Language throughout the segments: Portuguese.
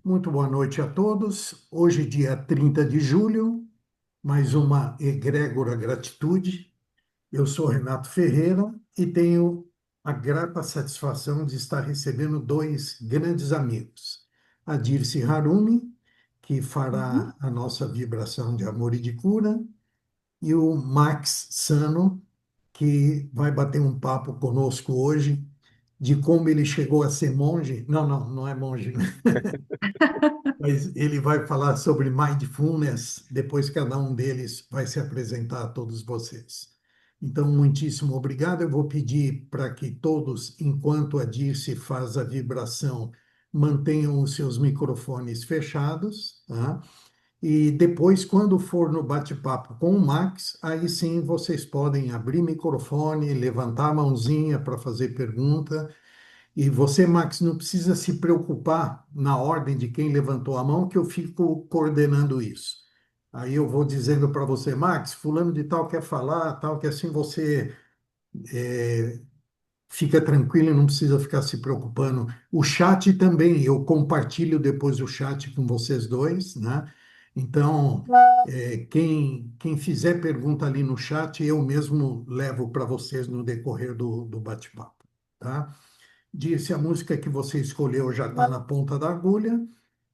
Muito boa noite a todos. Hoje, dia 30 de julho, mais uma egrégora gratitude. Eu sou Renato Ferreira e tenho a grata satisfação de estar recebendo dois grandes amigos. A Dirce Harumi, que fará Uhum. a nossa vibração de amor e de cura, e o Max Sano, que vai bater um papo conosco hoje de como ele chegou a ser monge. Não, não, não é monge, né? Mas ele vai falar sobre mindfulness, depois cada um deles vai se apresentar a todos vocês. Então, muitíssimo obrigado. Eu vou pedir para que todos, enquanto a Dirce faz a vibração, mantenham os seus microfones fechados, tá? E depois, quando for no bate-papo com o Max, aí sim vocês podem abrir microfone, levantar a mãozinha para fazer pergunta e você, Max, não precisa se preocupar na ordem de quem levantou a mão, que eu fico coordenando isso. Aí eu vou dizendo para você, Max, fulano de tal quer falar, tal, que assim você fica tranquilo e não precisa ficar se preocupando. O chat também, eu compartilho depois o chat com vocês dois, né? Então, quem fizer pergunta ali no chat, eu mesmo levo para vocês no decorrer do bate-papo, tá? Disse, a música que você escolheu já está na ponta da agulha.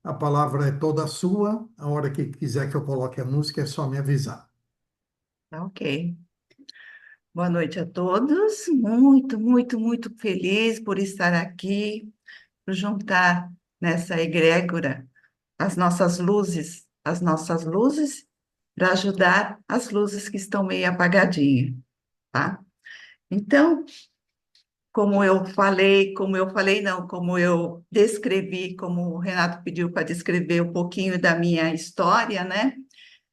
A palavra é toda sua. A hora que quiser que eu coloque a música, é só me avisar. Tá, ok. Boa noite a todos. Muito, muito, muito feliz por estar aqui, por juntar nessa egrégora as nossas luzes, para ajudar as luzes que estão meio apagadinhas, tá? Então, como eu descrevi, como o Renato pediu para descrever um pouquinho da minha história, né?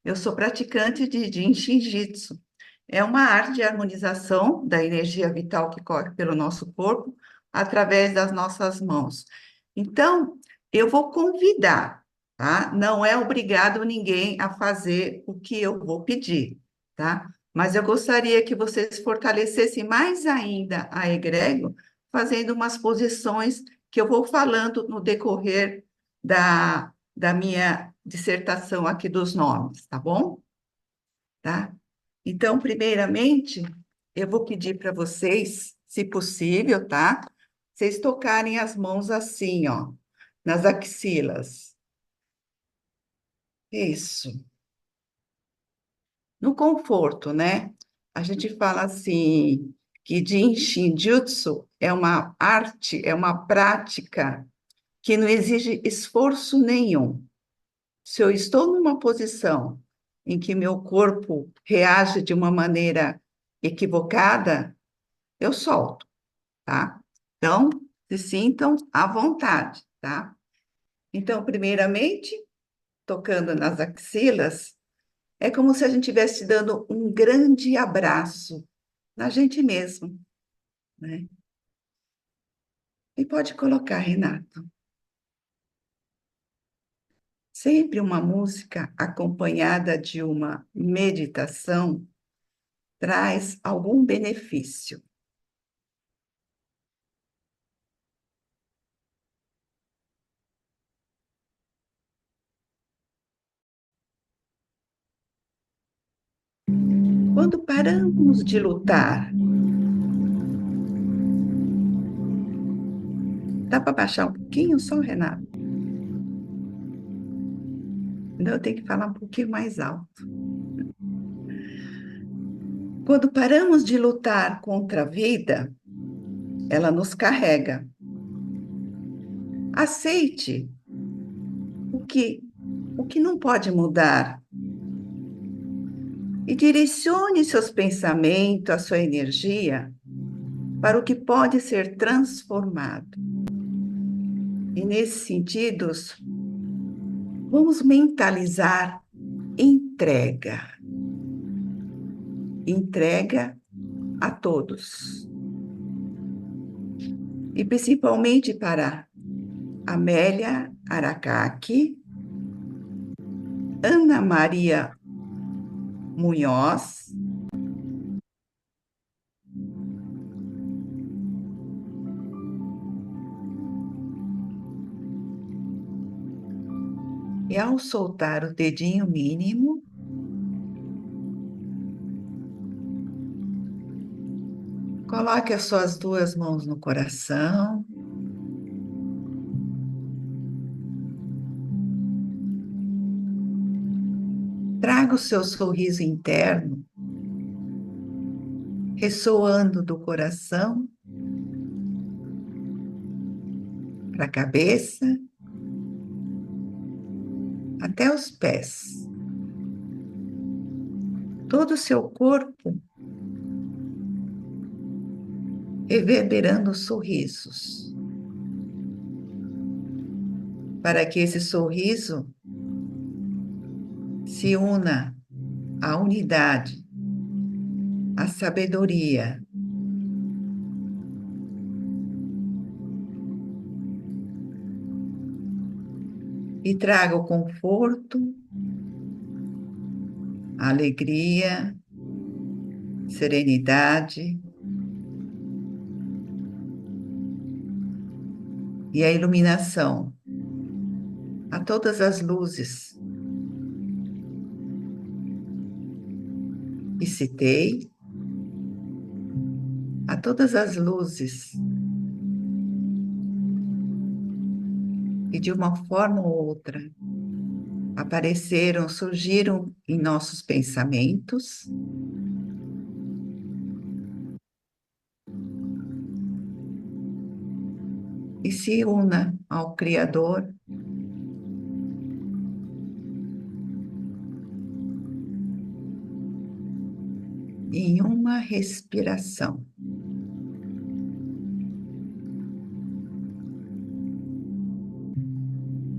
Eu sou praticante de Shinjitsu. É uma arte de harmonização da energia vital que corre pelo nosso corpo através das nossas mãos. Então, eu vou convidar, tá? Não é obrigado ninguém a fazer o que eu vou pedir, tá? Mas eu gostaria que vocês fortalecessem mais ainda a egrégora, fazendo umas posições que eu vou falando no decorrer da minha dissertação aqui dos nomes, tá bom? Tá? Então, primeiramente, eu vou pedir para vocês, se possível, tá? Vocês tocarem as mãos assim, ó, nas axilas. Isso. No conforto, né? A gente fala assim que Jin Shin Jutsu é uma arte, é uma prática que não exige esforço nenhum. Se eu estou numa posição em que meu corpo reage de uma maneira equivocada, eu solto, tá? Então, se sintam à vontade, tá? Então, primeiramente, tocando nas axilas, é como se a gente estivesse dando um grande abraço na gente mesmo, né? E pode colocar, Renato, sempre uma música acompanhada de uma meditação traz algum benefício. Quando paramos de lutar, dá para baixar um pouquinho só, Renato? Não, eu tenho que falar um pouquinho mais alto. Quando paramos de lutar contra a vida, ela nos carrega. Aceite o que, o que não pode mudar e direcione seus pensamentos, a sua energia para o que pode ser transformado. E nesses sentidos, vamos mentalizar entrega. Entrega a todos. E principalmente para Amélia Aracaki, Ana Maria Munhoz, E ao soltar o dedinho mínimo, coloque as suas duas mãos no coração. Traga o seu sorriso interno, ressoando do coração para a cabeça até os pés. Todo o seu corpo reverberando sorrisos, para que esse sorriso se una à unidade, à sabedoria. E traga o conforto, a alegria, serenidade e a iluminação a todas as luzes que citei, a todas as luzes que de uma forma ou outra apareceram, surgiram em nossos pensamentos. E se una ao Criador em uma respiração.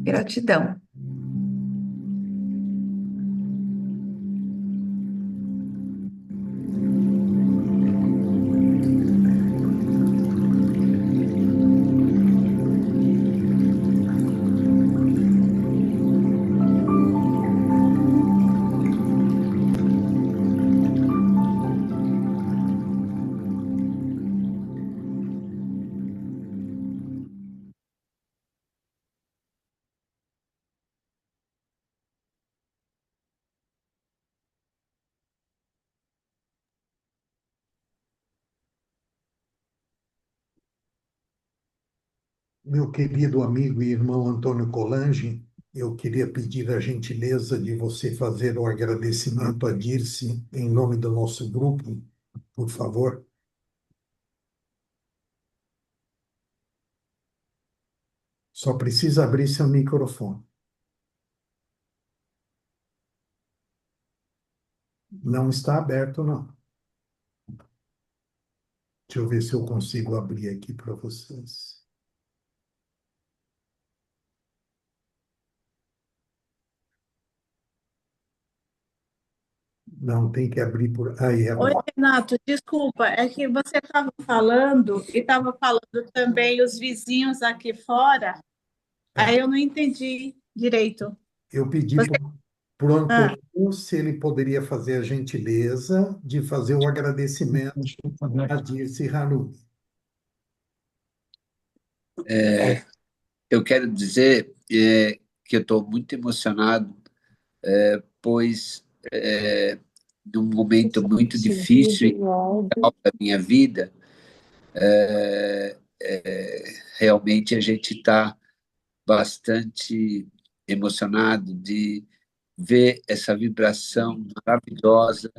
Gratidão. Meu querido amigo e irmão Antônio Colange, eu queria pedir a gentileza de você fazer o agradecimento a Dirce em nome do nosso grupo, por favor. Só precisa abrir seu microfone. Não está aberto, não. Deixa eu ver se eu consigo abrir aqui para vocês. Não, tem que abrir por. Aí, Oi, abriu. Renato, desculpa, é que você estava falando e estava falando também os vizinhos aqui fora, É. aí eu não entendi direito. Eu pedi Você, para o ah, Antônio se ele poderia fazer a gentileza de fazer o agradecimento a Dirce Harumi. Eu quero dizer que eu estou muito emocionado, pois num momento muito difícil e crucial da minha vida, realmente a gente está bastante emocionado de ver essa vibração maravilhosa.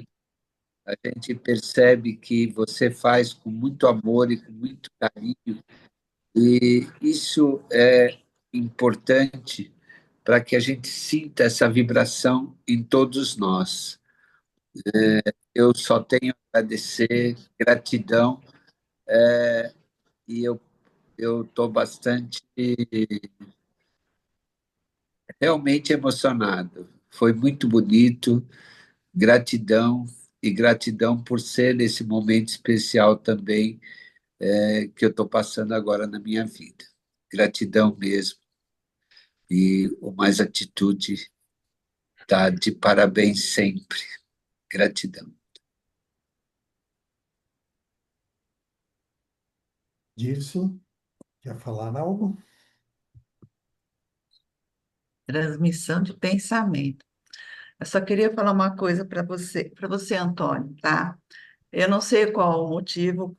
A gente percebe que você faz com muito amor e com muito carinho, e isso é importante para que a gente sinta essa vibração em todos nós. Eu só tenho a agradecer, gratidão, e eu estou bastante, realmente emocionado. Foi muito bonito, gratidão, e gratidão por ser nesse momento especial também que eu estou passando agora na minha vida. Gratidão mesmo, e o mais atitude tá de parabéns sempre. Gratidão. Dirce, quer falar algo? Transmissão de pensamento. Eu só queria falar uma coisa para você, Antônio, tá? Eu não sei qual o motivo,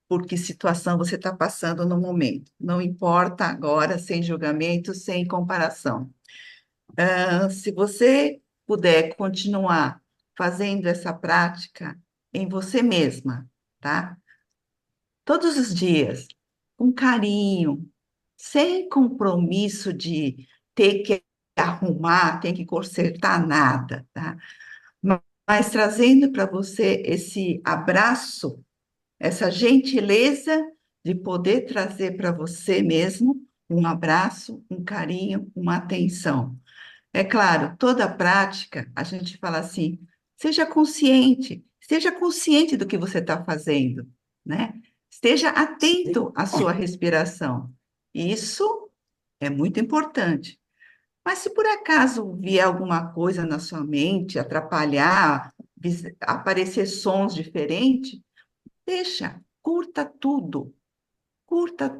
por que situação você está passando no momento. Não importa agora, sem julgamento, sem comparação. Se você puder continuar fazendo essa prática em você mesma, tá? Todos os dias, com carinho, sem compromisso de ter que arrumar, ter que consertar nada, tá? Mas trazendo para você esse abraço, essa gentileza de poder trazer para você mesmo um abraço, um carinho, uma atenção. É claro, toda prática, a gente fala assim, seja consciente do que você está fazendo, né? Esteja atento à sua respiração. Isso é muito importante. Mas se por acaso vier alguma coisa na sua mente, atrapalhar, aparecer sons diferentes, deixa, curta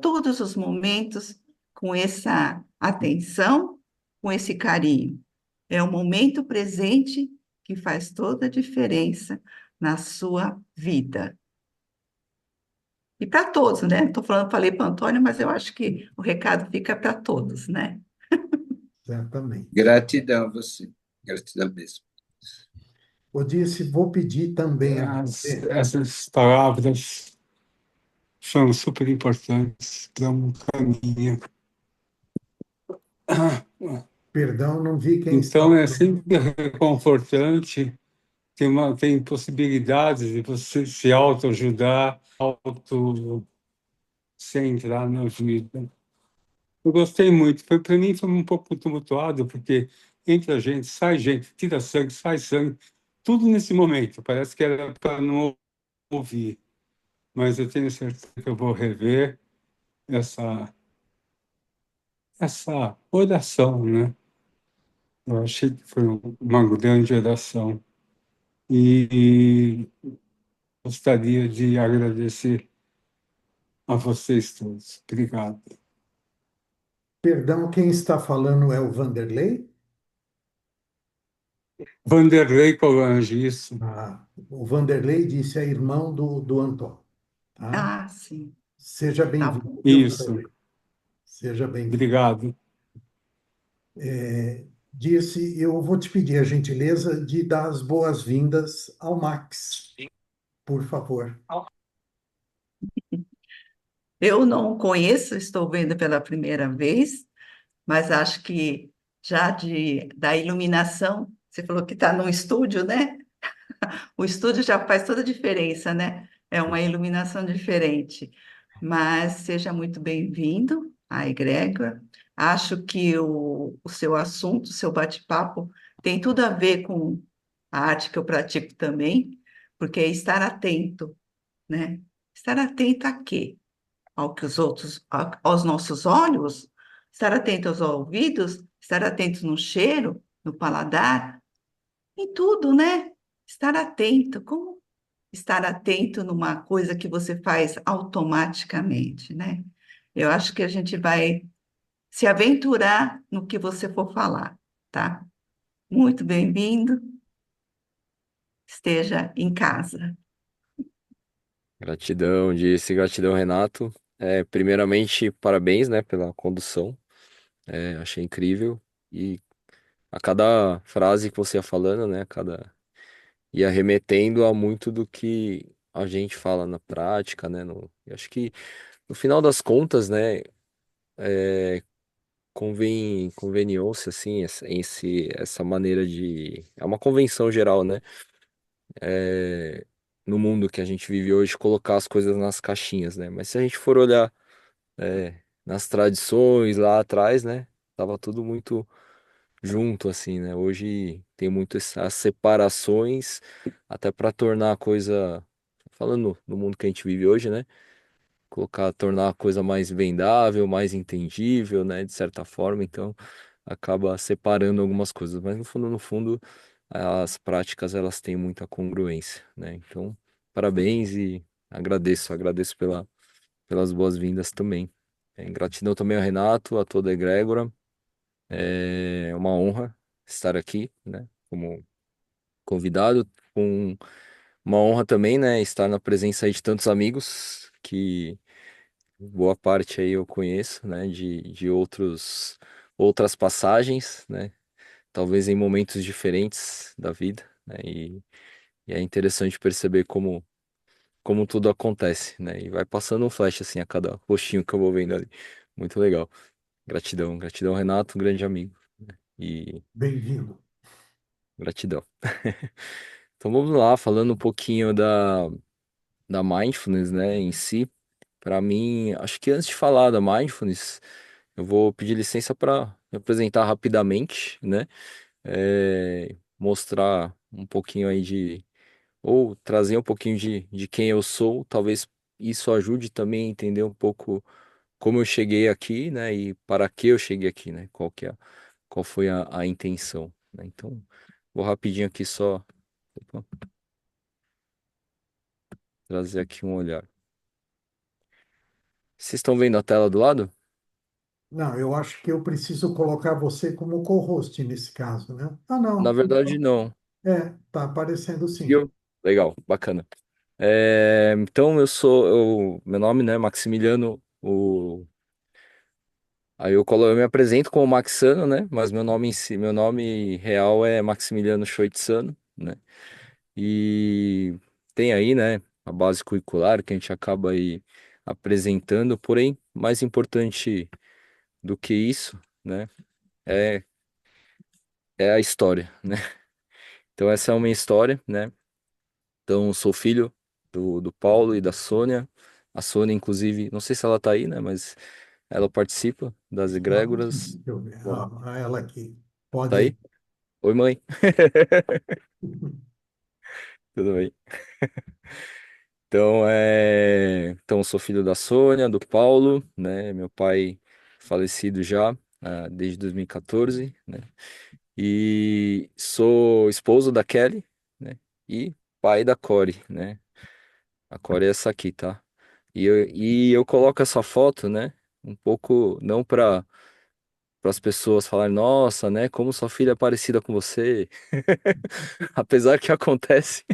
todos os momentos com essa atenção, com esse carinho. É o momento presente que faz toda a diferença na sua vida. E para todos, né? Estou falando, falei para o Antônio, mas eu acho que o recado fica para todos, né? Certamente. Gratidão a você. Gratidão mesmo. Odisse, vou pedir também a você. Essas palavras são super importantes para um caminho. Perdão, não vi quem está Então, é falando. sempre reconfortante, tem possibilidades de você se autoajudar, auto-centrar na vida. Eu gostei muito. Para mim, foi um pouco tumultuado, porque entra gente, sai gente, tira sangue, sai sangue, tudo nesse momento. Parece que era para não ouvir. Mas eu tenho certeza que eu vou rever essa, essa oração, né? Eu achei que foi uma grande oração. E gostaria de agradecer a vocês todos. Obrigado. Perdão, quem está falando é o Vanderlei? Vanderlei Colange, isso. O Vanderlei disse é irmão do Antônio. Tá? Ah, sim, Seja tá bem-vindo, bom. viu, Isso. Vanderlei? Seja bem-vindo. Obrigado. Disse, eu vou te pedir a gentileza de dar as boas-vindas ao Max, por favor. Eu não conheço, estou vendo pela primeira vez, mas acho que da iluminação, você falou que está no estúdio, né? O estúdio já faz toda a diferença, né? É uma iluminação diferente. Mas seja muito bem-vindo à egrégora. Acho que o seu assunto, o seu bate-papo, tem tudo a ver com a arte que eu pratico também, porque é estar atento, né? Estar atento a quê? Ao que os outros, aos nossos olhos, estar atento aos ouvidos, estar atento no cheiro, no paladar, em tudo, né? Estar atento. Como estar atento numa coisa que você faz automaticamente, né? Eu acho que a gente vai se aventurar no que você for falar, tá? Muito bem-vindo, esteja em casa. Gratidão, disse gratidão, Renato. Primeiramente, parabéns, né, pela condução. Achei incrível. E a cada frase que você ia falando, né, ia remetendo a muito do que a gente fala na prática, né? Eu acho que no final das contas, né, conveniou-se assim essa maneira de é uma convenção geral, né? No mundo que a gente vive hoje, colocar as coisas nas caixinhas, né? Mas se a gente for olhar nas tradições lá atrás, né? Tava tudo muito junto, assim, né? Hoje tem muito essas separações, até para tornar a coisa, falando no mundo que a gente vive hoje, né? Tornar a coisa mais vendável, mais entendível, né? De certa forma, então acaba separando algumas coisas, mas no fundo, as práticas elas têm muita congruência, né? Então, parabéns e agradeço pelas boas-vindas também. Gratidão também ao Renato, a toda a egrégora. É uma honra estar aqui, né, como convidado, com uma honra também, né, estar na presença aí de tantos amigos que boa parte aí eu conheço, né, de outras passagens, né, talvez em momentos diferentes da vida, né, e é interessante perceber como tudo acontece, né, e vai passando um flash assim a cada rostinho que eu vou vendo ali. Muito legal. Gratidão, gratidão, Renato, um grande amigo. E Bem-vindo. gratidão. Então vamos lá, falando um pouquinho da mindfulness, né, em si. Para mim, acho que antes de falar da mindfulness, eu vou pedir licença para me apresentar rapidamente, né? Mostrar um pouquinho aí ou trazer um pouquinho de quem eu sou. Talvez isso ajude também a entender um pouco como eu cheguei aqui, né? E para que eu cheguei aqui, né? Qual foi a intenção, né? Então, vou rapidinho aqui só opa, trazer aqui um olhar. Vocês estão vendo a tela do lado? Não, eu acho que eu preciso colocar você como co-host nesse caso, né? Ah, Na não. verdade, não. Tá aparecendo sim. Viu? Legal, bacana. Então meu nome, né, Maximiliano, aí eu me apresento como Maxano, né, mas meu nome em si, meu nome real é Maximiliano Shoitsano, né, e tem aí, né, a base curricular que a gente acaba aí apresentando, porém, mais importante do que isso, né, é, é a história, né, então essa é uma história, né. Então, sou filho do Paulo e da Sônia. A Sônia, inclusive, não sei se ela tá aí, né? Mas ela participa das egrégoras. Deixa eu ver. Bom, Ela aqui. tá Pode aí? ir. Oi, mãe. Tudo bem? Então, sou filho da Sônia, do Paulo, né? Meu pai falecido já, desde 2014, né? E sou esposo da Kelly, né? E pai da Core, né? A Core é essa aqui, tá? E eu coloco essa foto, né? Um pouco, não para as pessoas falarem, nossa, né? Como sua filha é parecida com você. Apesar que acontece,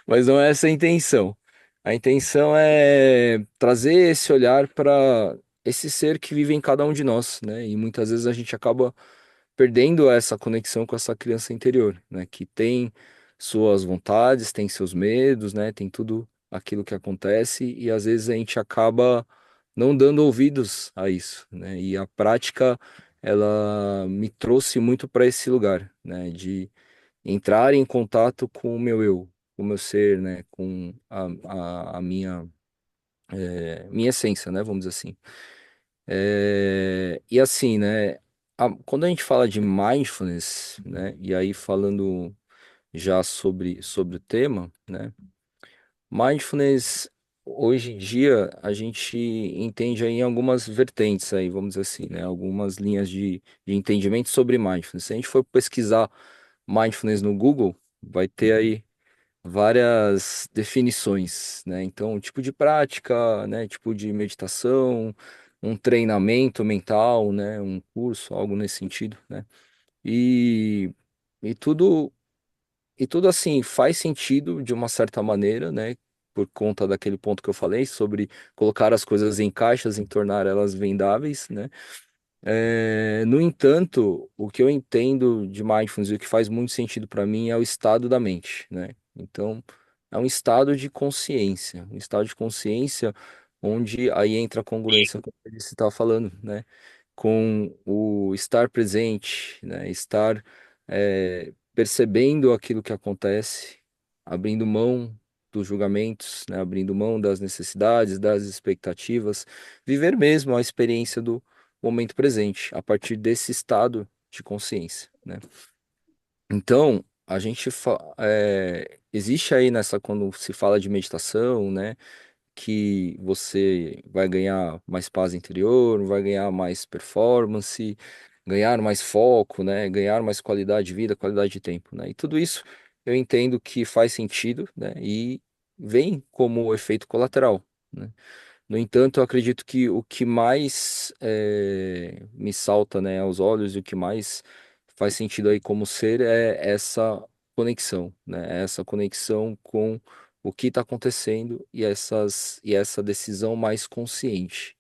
mas não é essa a intenção. A intenção é trazer esse olhar para esse ser que vive em cada um de nós, né? E muitas vezes a gente acaba perdendo essa conexão com essa criança interior, né? Que tem suas vontades, tem seus medos, né? Tem tudo aquilo que acontece e às vezes a gente acaba não dando ouvidos a isso, né? E a prática ela me trouxe muito para esse lugar, né? De entrar em contato com o meu eu, com o meu ser, né? Com a minha essência, né? Vamos dizer assim. E assim, né? Quando a gente fala de mindfulness, né? E aí falando já sobre o tema, né? Mindfulness, hoje em dia, a gente entende aí em algumas vertentes aí, vamos dizer assim, né? Algumas linhas de entendimento sobre mindfulness. Se a gente for pesquisar mindfulness no Google, vai ter aí várias definições, né? Então, tipo de prática, né? Tipo de meditação, um treinamento mental, né? Um curso, algo nesse sentido, né? E, e tudo e tudo assim faz sentido de uma certa maneira, né? Por conta daquele ponto que eu falei sobre colocar as coisas em caixas, em tornar elas vendáveis, né? No entanto, o que eu entendo de mindfulness e o que faz muito sentido para mim é o estado da mente, né? Então, é um estado de consciência, um estado de consciência onde aí entra a congruência com o que você estava falando, né? Com o estar presente, né? Estar percebendo aquilo que acontece, abrindo mão dos julgamentos, né? Abrindo mão das necessidades, das expectativas, viver mesmo a experiência do momento presente, a partir desse estado de consciência, né? Então, existe aí quando se fala de meditação, né? Que você vai ganhar mais paz interior, vai ganhar mais performance, ganhar mais foco, né? Ganhar mais qualidade de vida, qualidade de tempo, né? E tudo isso eu entendo que faz sentido, né? E vem como efeito colateral, né? No entanto, eu acredito que o que mais me salta, né, aos olhos e o que mais faz sentido aí como ser é essa conexão, né? Essa conexão com o que está acontecendo e essa decisão mais consciente.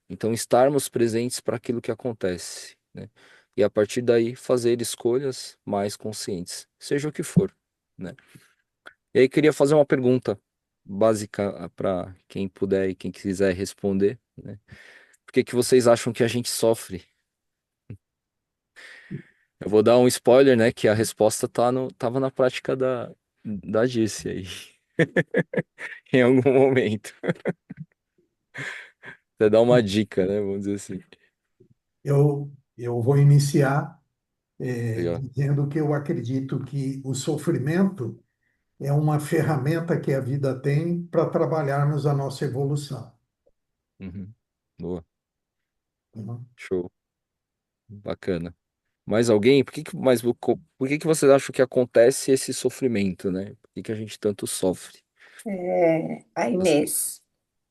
Então, estarmos presentes para aquilo que acontece, né? E a partir daí fazer escolhas mais conscientes, seja o que for, né? E aí queria fazer uma pergunta básica para quem puder e quem quiser responder, né? Por que que vocês acham que a gente sofre? Eu vou dar um spoiler, né? Que a resposta tava na prática da Dirce aí, em algum momento. Até dar uma dica, né? Vamos dizer assim. Eu vou iniciar Legal. dizendo que eu acredito que o sofrimento é uma ferramenta que a vida tem para trabalharmos a nossa evolução. Uhum. Boa. Tá? Show. Bacana. Mais alguém? Por que que vocês acham que acontece esse sofrimento, né? Por que que a gente tanto sofre? A Inês.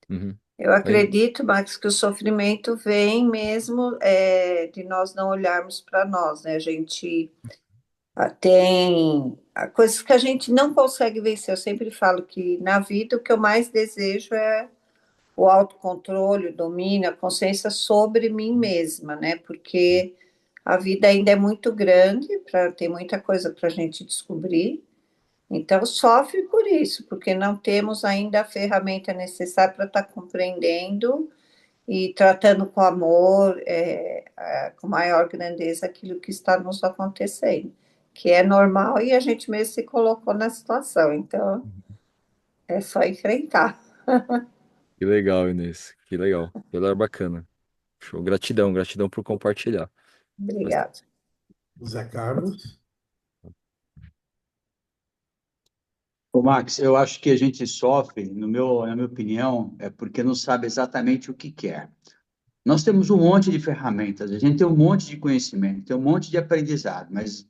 Uhum. Eu Aí, acredito, Max, que o sofrimento vem mesmo de nós não olharmos para nós, né? A gente tem coisas que a gente não consegue vencer. Eu sempre falo que na vida o que eu mais desejo é o autocontrole, o domínio, a consciência sobre mim mesma, né? Porque a vida ainda é muito grande, tem muita coisa para a gente descobrir. Então, sofre por isso, porque não temos ainda a ferramenta necessária para estar compreendendo e tratando com amor, com maior grandeza, aquilo que está nos acontecendo, que é normal e a gente mesmo se colocou na situação. Então, é só enfrentar. que legal, Inês. Que legal. Que legal, bacana. Show. Gratidão, gratidão por compartilhar. Mas, Obrigada. Zé Carlos? Ô, Max, eu acho que a gente sofre, na minha opinião, é porque não sabe exatamente o que quer. Nós temos um monte de ferramentas, a gente tem um monte de conhecimento, tem um monte de aprendizado, mas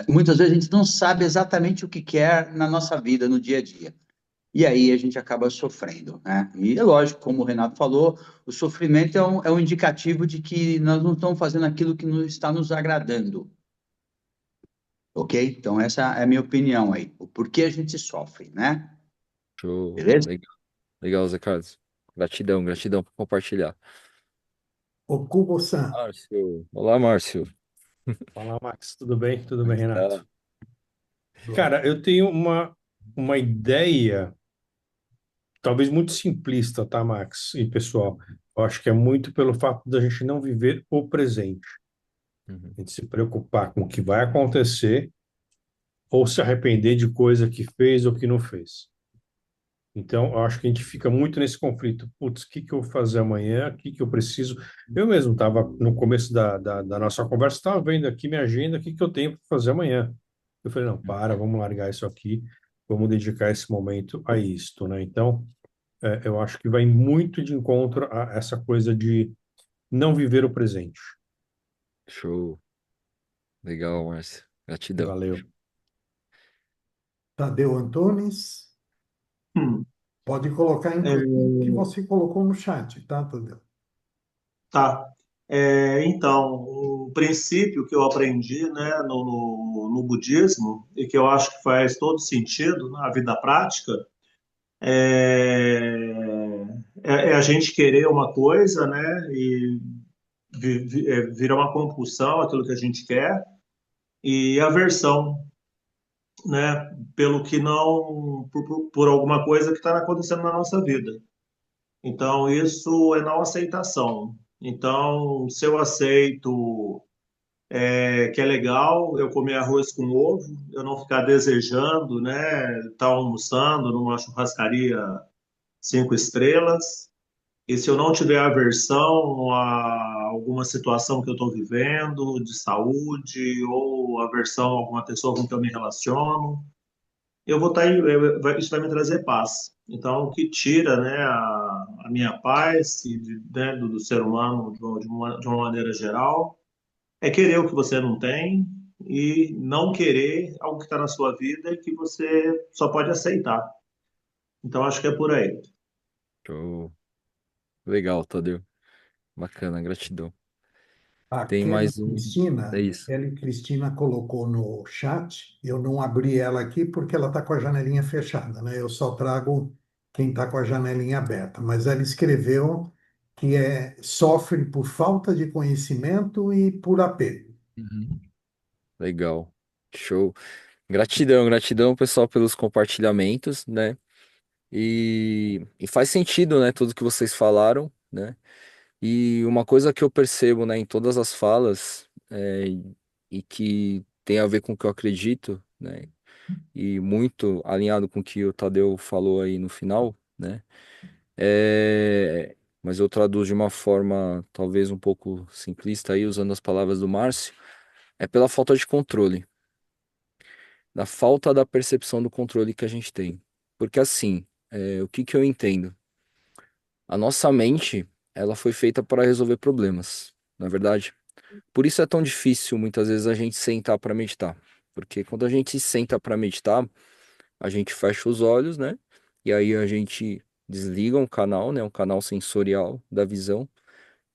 muitas vezes a gente não sabe exatamente o que quer na nossa vida, no dia a dia. E aí a gente acaba sofrendo, né? E é lógico, como o Renato falou, o sofrimento é um indicativo de que nós não estamos fazendo aquilo que está nos agradando, ok? Então essa é a minha opinião aí, o porquê a gente sofre, né? show. Beleza? Legal, legal, Zé Carlos. Gratidão, gratidão por compartilhar. Okubo-san? Márcio. Olá, Márcio. Fala, Max, tudo bem? Tudo Como é bem, que tá? Renato? Cara, eu tenho uma ideia, talvez muito simplista, tá, Max e pessoal? Eu acho que é muito pelo fato da gente não viver o presente. Uhum. A gente se preocupar com o que vai acontecer ou se arrepender de coisa que fez ou que não fez. Então, eu acho que a gente fica muito nesse conflito. Putz, o que que eu vou fazer amanhã? O que que eu preciso? Eu mesmo estava, no começo da nossa conversa, estava vendo aqui minha agenda, o que que eu tenho para fazer amanhã. Eu falei, não, vamos largar isso aqui, vamos dedicar esse momento a isto, né? Então, eu acho que vai muito de encontro a essa coisa de não viver o presente. Show. Legal, Márcio. Gratidão. Valeu. Tadeu Antunes? Hum, Pode colocar, inclusive, o que é, você colocou no chat, tá, Tadeu? tá. Então, um princípio que eu aprendi, né, no budismo e que eu acho que faz todo sentido na vida prática é, é a gente querer uma coisa, né, e virar uma compulsão, aquilo que a gente quer, e aversão, né, pelo que não, por alguma coisa que está acontecendo na nossa vida. Então, isso é não aceitação. Então, se eu aceito que é legal eu comer arroz com ovo, eu não ficar desejando, né, estar almoçando numa churrascaria 5 estrelas, e se eu não tiver aversão a alguma situação que eu estou vivendo, de saúde, ou aversão a alguma pessoa com quem eu me relaciono, eu vou estar, isso vai me trazer paz. Então, o que tira, né, a minha paz e né, do ser humano de uma maneira geral é querer o que você não tem e não querer algo que está na sua vida e que você só pode aceitar. Então, acho que é por aí. Show. Legal, Tadeu. Bacana, gratidão. A Tem Kelly mais um. É Cristina, isso. Kelly Cristina colocou no chat, eu não abri ela aqui porque ela está com a janelinha fechada, né? Eu só trago quem está com a janelinha aberta, mas ela escreveu que sofre por falta de conhecimento e por apego. Uhum. Legal. Show. Gratidão, gratidão, pessoal, pelos compartilhamentos, né? E faz sentido, né, tudo que vocês falaram, né? E uma coisa que eu percebo, né, em todas as falas, e que tem a ver com o que eu acredito, né? E muito alinhado com o que o Tadeu falou aí no final, né? Mas eu traduzo de uma forma talvez um pouco simplista aí, usando as palavras do Márcio, é pela falta de controle, da falta da percepção do controle que a gente tem. Porque assim, o que que eu entendo? A nossa mente, ela foi feita para resolver problemas, na verdade. Por isso é tão difícil muitas vezes a gente sentar para meditar. Porque quando a gente senta para meditar, a gente fecha os olhos, né? E aí a gente desliga um canal, né? Um canal sensorial da visão.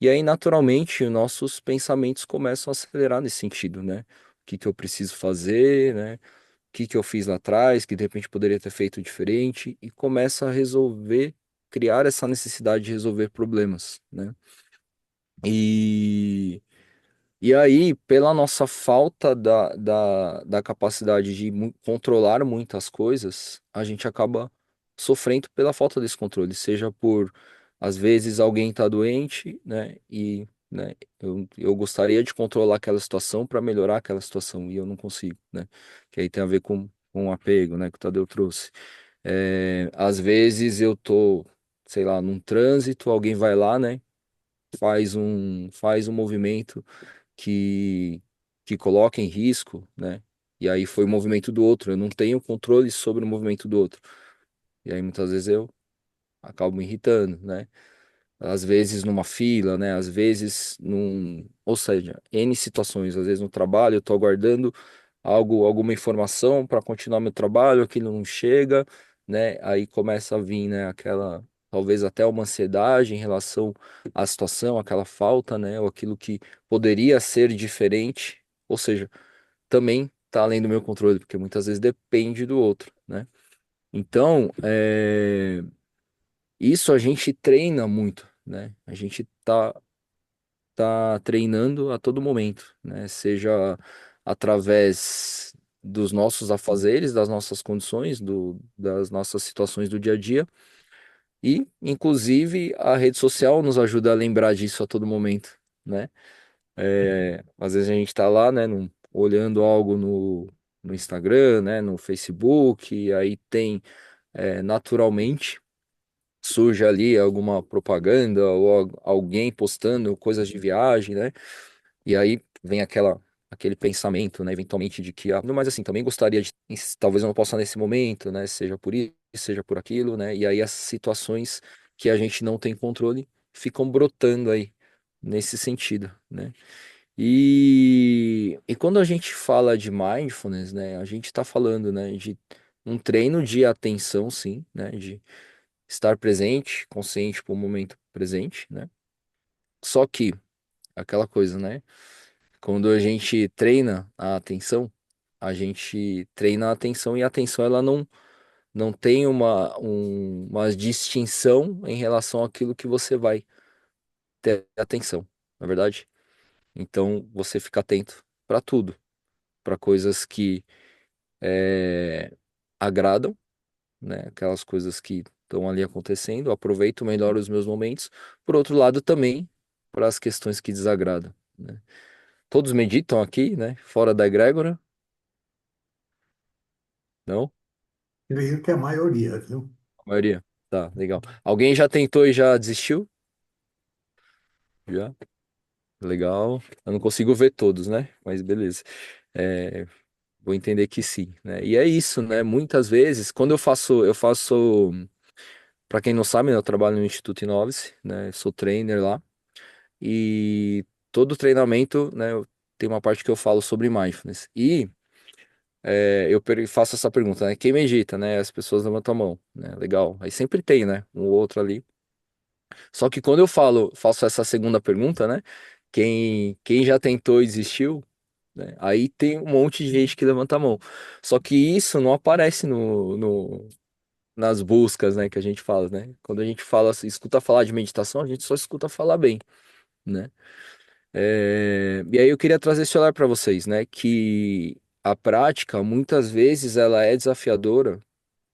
E aí, naturalmente, os nossos pensamentos começam a acelerar nesse sentido, né? O que que eu preciso fazer, né? O que que eu fiz lá atrás, que de repente poderia ter feito diferente, e começa a resolver, criar essa necessidade de resolver problemas, né? E e aí, pela nossa falta da capacidade de controlar muitas coisas, a gente acaba sofrendo pela falta desse controle, seja por, às vezes, alguém está doente, né? E, né, eu gostaria de controlar aquela situação para melhorar aquela situação, e eu não consigo, né? Que aí tem a ver com o apego, né? Que o Tadeu trouxe. Às vezes eu tô, sei lá, num trânsito, alguém vai lá, né? Faz um movimento que, que coloca em risco, né? E aí foi o movimento do outro. Eu não tenho controle sobre o movimento do outro. E aí muitas vezes eu acabo me irritando, né? Às vezes numa fila, né? Às vezes ou seja, N situações, às vezes no trabalho eu estou aguardando alguma informação para continuar meu trabalho, aquilo não chega, né? Aí começa a vir, né, aquela talvez até uma ansiedade em relação à situação, aquela falta, né, ou aquilo que poderia ser diferente, ou seja, também está além do meu controle, porque muitas vezes depende do outro, né? Então, isso a gente treina muito, né? A gente tá treinando a todo momento, né? Seja através dos nossos afazeres, das nossas condições, das nossas situações do dia a dia, e inclusive a rede social nos ajuda a lembrar disso a todo momento, né? Às vezes a gente tá lá, né, olhando algo no Instagram, né, no Facebook, e aí tem naturalmente surge ali alguma propaganda ou alguém postando coisas de viagem, né? E aí vem aquele pensamento, né, eventualmente de que, não, mas assim, também gostaria de, talvez eu não possa nesse momento, né, seja por isso, seja por aquilo, né? E aí as situações que a gente não tem controle ficam brotando aí nesse sentido, né? E quando a gente fala de mindfulness, né, a gente está falando, né, de um treino de atenção, sim, né, de estar presente, consciente para o momento presente, né? Só que aquela coisa, né? Quando a gente treina a atenção, a gente treina a atenção e a atenção ela não tem uma distinção em relação àquilo que você vai ter atenção, na verdade. Então você fica atento para tudo, para coisas que agradam, né? Aquelas coisas que estão ali acontecendo, eu aproveito melhor os meus momentos. Por outro lado, também para as questões que desagradam, né? Todos meditam aqui, né? Fora da egrégora, não? Creio que é a maioria, viu? A maioria. Tá, legal. Alguém já tentou e já desistiu? Já? Legal. Eu não consigo ver todos, né? Mas beleza. É, vou entender que sim, né? E é isso, né? Muitas vezes, quando eu faço, para quem não sabe, né, eu trabalho no Instituto Inovis, né? Sou trainer lá. E todo treinamento, né, tem uma parte que eu falo sobre mindfulness. E eu faço essa pergunta, né? Quem medita, né? As pessoas levantam a mão, né? Legal. Aí sempre tem, né? Um ou outro ali. Só que quando eu faço essa segunda pergunta, né? Quem já tentou e desistiu, né? Aí tem um monte de gente que levanta a mão. Só que isso não aparece nas buscas, né, que a gente fala, né? Quando a gente fala, escuta falar de meditação, a gente só escuta falar bem, né? E aí eu queria trazer esse olhar para vocês, né? Que a prática, muitas vezes, ela é desafiadora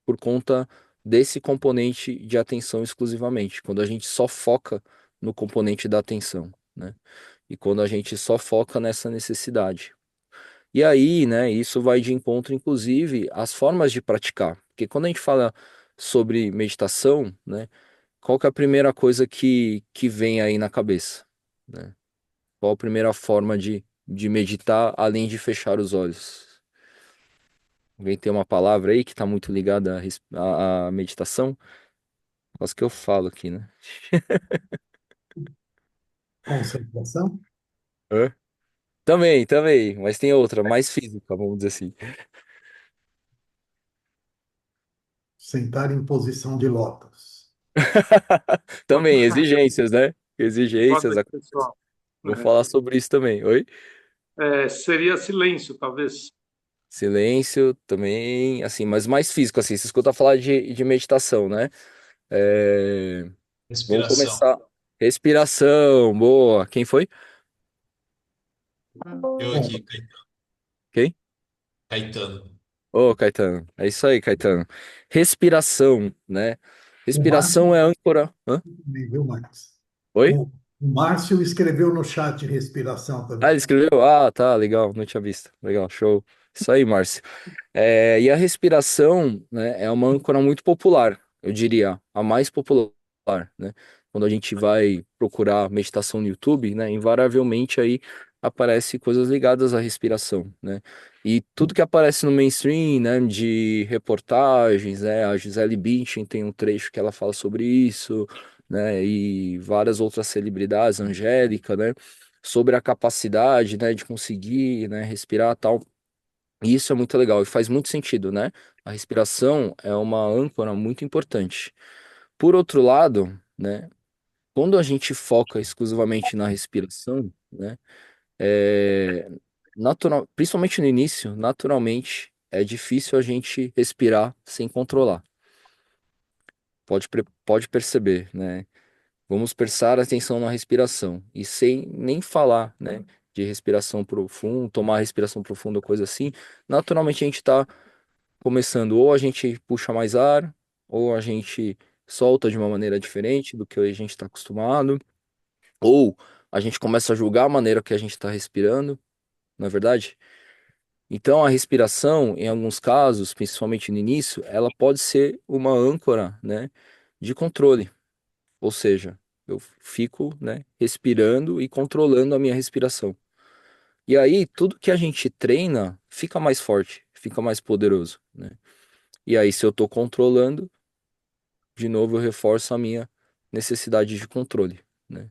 por conta desse componente de atenção exclusivamente, quando a gente só foca no componente da atenção, né? E quando a gente só foca nessa necessidade. E aí, né, isso vai de encontro, inclusive, às formas de praticar. Porque quando a gente fala sobre meditação, né, qual que é a primeira coisa que vem aí na cabeça, né? Qual a primeira forma de meditar, além de fechar os olhos? Alguém tem uma palavra aí que está muito ligada à meditação? Quase que eu falo aqui, né? Concentração, Hã? Também, mas tem outra, mais física, vamos dizer assim. sentar em posição de lótus. Também, exigências, né? Boa Exigências. noite, pessoal. Vou falar sobre isso também. Oi? Seria silêncio, talvez. Silêncio também, assim, mas mais físico, assim. Se escuta falar de meditação, né? É, Vamos Respiração. começar. Respiração, boa. Quem foi? Eu Bom, aqui, Quem? Caetano. Ô, Caetano. É isso aí, Caetano. Respiração, né? o Márcio Respiração é âncora. Hã? também, viu, Marcos? Oi? O Márcio escreveu no chat respiração Ah, ele também. escreveu? Ah, tá, legal, não tinha visto. Legal, show. Isso aí, Márcio. E a respiração, né, é uma âncora muito popular, eu diria, a mais popular, né? Quando a gente vai procurar meditação no YouTube, né, invariavelmente aí aparece coisas ligadas à respiração, né? E tudo que aparece no mainstream, né, de reportagens, né, a Gisele Bündchen tem um trecho que ela fala sobre isso, né, e várias outras celebridades, Angélica, né, sobre a capacidade, né, de conseguir, né, respirar tal. E isso é muito legal e faz muito sentido, né? A respiração é uma âncora muito importante. Por outro lado, né, quando a gente foca exclusivamente na respiração, né, é principalmente no início, naturalmente é difícil a gente respirar sem controlar. Pode perceber, né? Vamos prestar atenção na respiração e sem nem falar, né, de respiração profunda, tomar respiração profunda, coisa assim. Naturalmente a gente está começando, ou a gente puxa mais ar, ou a gente solta de uma maneira diferente do que a gente está acostumado, ou a gente começa a julgar a maneira que a gente está respirando, não é verdade? Então a respiração, em alguns casos, principalmente no início, ela pode ser uma âncora, né, de controle. Ou seja, eu fico, né, respirando e controlando a minha respiração. E aí, tudo que a gente treina fica mais forte, fica mais poderoso, né? E aí, se eu estou controlando, de novo eu reforço a minha necessidade de controle, né?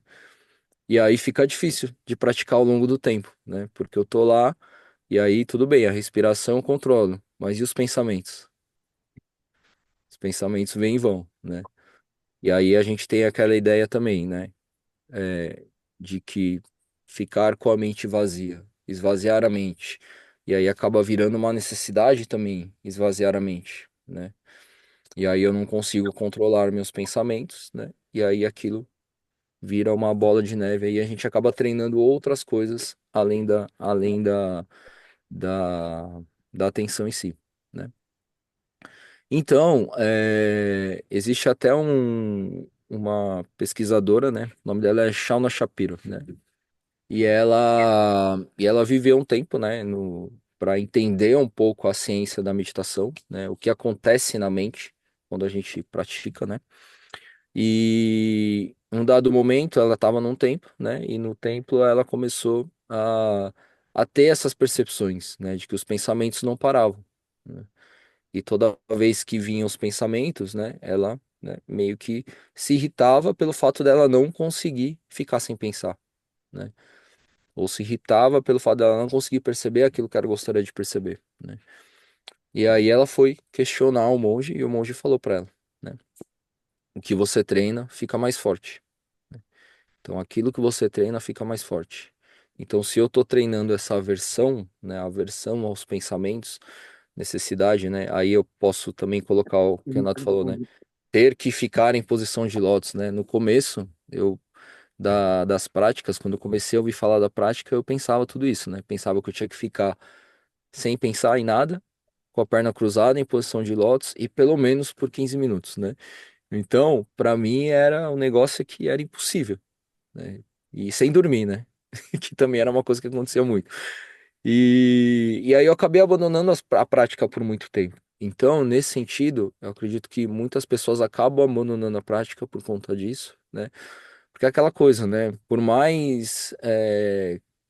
E aí fica difícil de praticar ao longo do tempo, né? Porque eu tô lá e aí tudo bem, a respiração eu controlo, mas e os pensamentos? Os pensamentos vêm e vão, né? E aí a gente tem aquela ideia também, né? é, de que ficar com a mente vazia, esvaziar a mente. E aí acaba virando uma necessidade também, esvaziar a mente, né? E aí eu não consigo controlar meus pensamentos, né? E aí aquilo vira uma bola de neve aí a gente acaba treinando outras coisas da, da atenção em si, né? Então, existe até uma pesquisadora, né? O nome dela é Shauna Shapiro, né? E ela viveu um tempo, né, para entender um pouco a ciência da meditação, né, o que acontece na mente quando a gente pratica, né? E um dado momento ela estava num templo, né? E no templo ela começou a ter essas percepções, né, de que os pensamentos não paravam, né? E toda vez que vinham os pensamentos, né, ela, né, meio que se irritava pelo fato dela não conseguir ficar sem pensar, né? Ou se irritava pelo fato dela não conseguir perceber aquilo que ela gostaria de perceber, né? E aí ela foi questionar o monge e o monge falou para ela, né? o que você treina fica mais forte. Então, aquilo que você treina fica mais forte. Então, se eu estou treinando essa aversão, né, aversão aos pensamentos, necessidade, né, aí eu posso também colocar o que o Renato falou, né, ter que ficar em posição de lótus, né. No começo, das práticas, quando eu comecei a ouvir falar da prática, eu pensava tudo isso, né, pensava que eu tinha que ficar sem pensar em nada, com a perna cruzada em posição de lótus e pelo menos por 15 minutos, né. Então, para mim era um negócio que era impossível, né? E sem dormir, né? Que também era uma coisa que acontecia muito. E aí eu acabei abandonando a prática por muito tempo. Então, nesse sentido, eu acredito que muitas pessoas acabam abandonando a prática por conta disso, né? Porque é aquela coisa, né? Por mais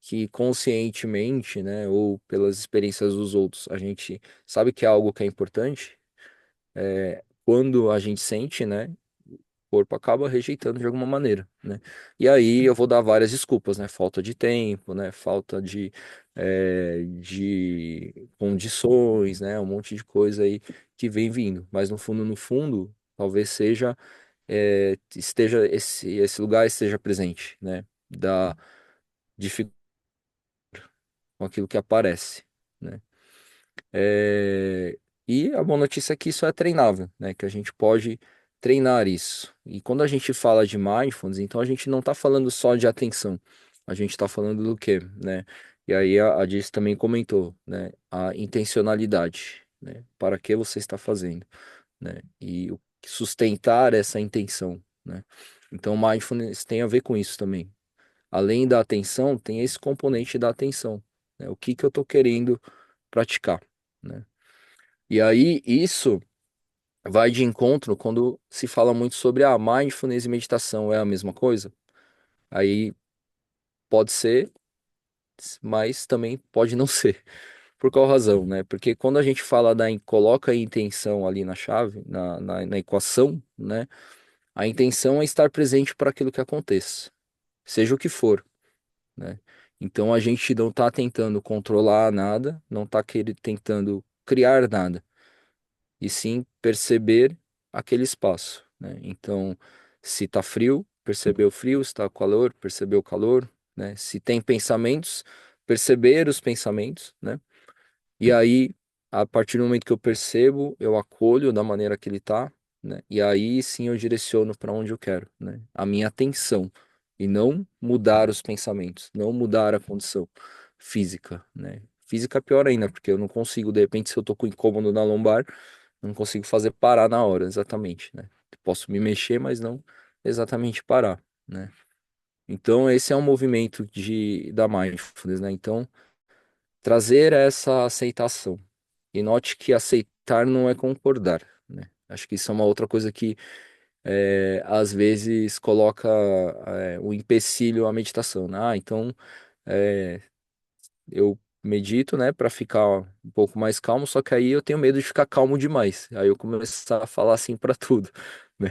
que conscientemente, né, ou pelas experiências dos outros, a gente sabe que é algo que é importante, quando a gente sente, né? Corpo acaba rejeitando de alguma maneira, né? E aí eu vou dar várias desculpas, né? Falta de tempo, né? Falta de condições, né? Um monte de coisa aí que vem vindo. Mas no fundo, talvez esteja esse lugar esteja presente, né? Da dificuldade com aquilo que aparece, né? É, E a boa notícia é que isso é treinável, né? Que a gente pode treinar isso. E quando a gente fala de mindfulness, então a gente não está falando só de atenção. A gente está falando do quê, né? E aí a Diz também comentou, né? A intencionalidade, né? Para que você está fazendo, né? E sustentar essa intenção, né? Então mindfulness tem a ver com isso também. Além da atenção, tem esse componente da atenção, né? O que que eu estou querendo praticar, né? E aí, isso vai de encontro quando se fala muito sobre mindfulness e meditação é a mesma coisa. Aí pode ser, mas também pode não ser. Por qual razão, né? Porque quando a gente fala coloca a intenção ali na chave, na equação, né? A intenção é estar presente para aquilo que aconteça, seja o que for, né? Então a gente não está tentando controlar nada, não está tentando criar nada, e sim perceber aquele espaço, né? Então, se está frio, perceber o frio, se está calor, perceber o calor, né? Se tem pensamentos, perceber os pensamentos, né? E aí, a partir do momento que eu percebo, eu acolho da maneira que ele está, né? E aí sim eu direciono para onde eu quero, né? A minha atenção e não mudar os pensamentos, não mudar a condição física, né? Física é pior ainda, porque eu não consigo, de repente, se eu tô com incômodo na lombar, não consigo fazer parar na hora, exatamente, né? Posso me mexer, mas não exatamente parar, né? Então, esse é um movimento da mindfulness, né? Então, trazer essa aceitação. E note que aceitar não é concordar, né? Acho que isso é uma outra coisa que às vezes coloca o empecilho à meditação, né? Então é, eu medito, né, para ficar um pouco mais calmo, só que aí eu tenho medo de ficar calmo demais. Aí eu começo a falar assim para tudo, né?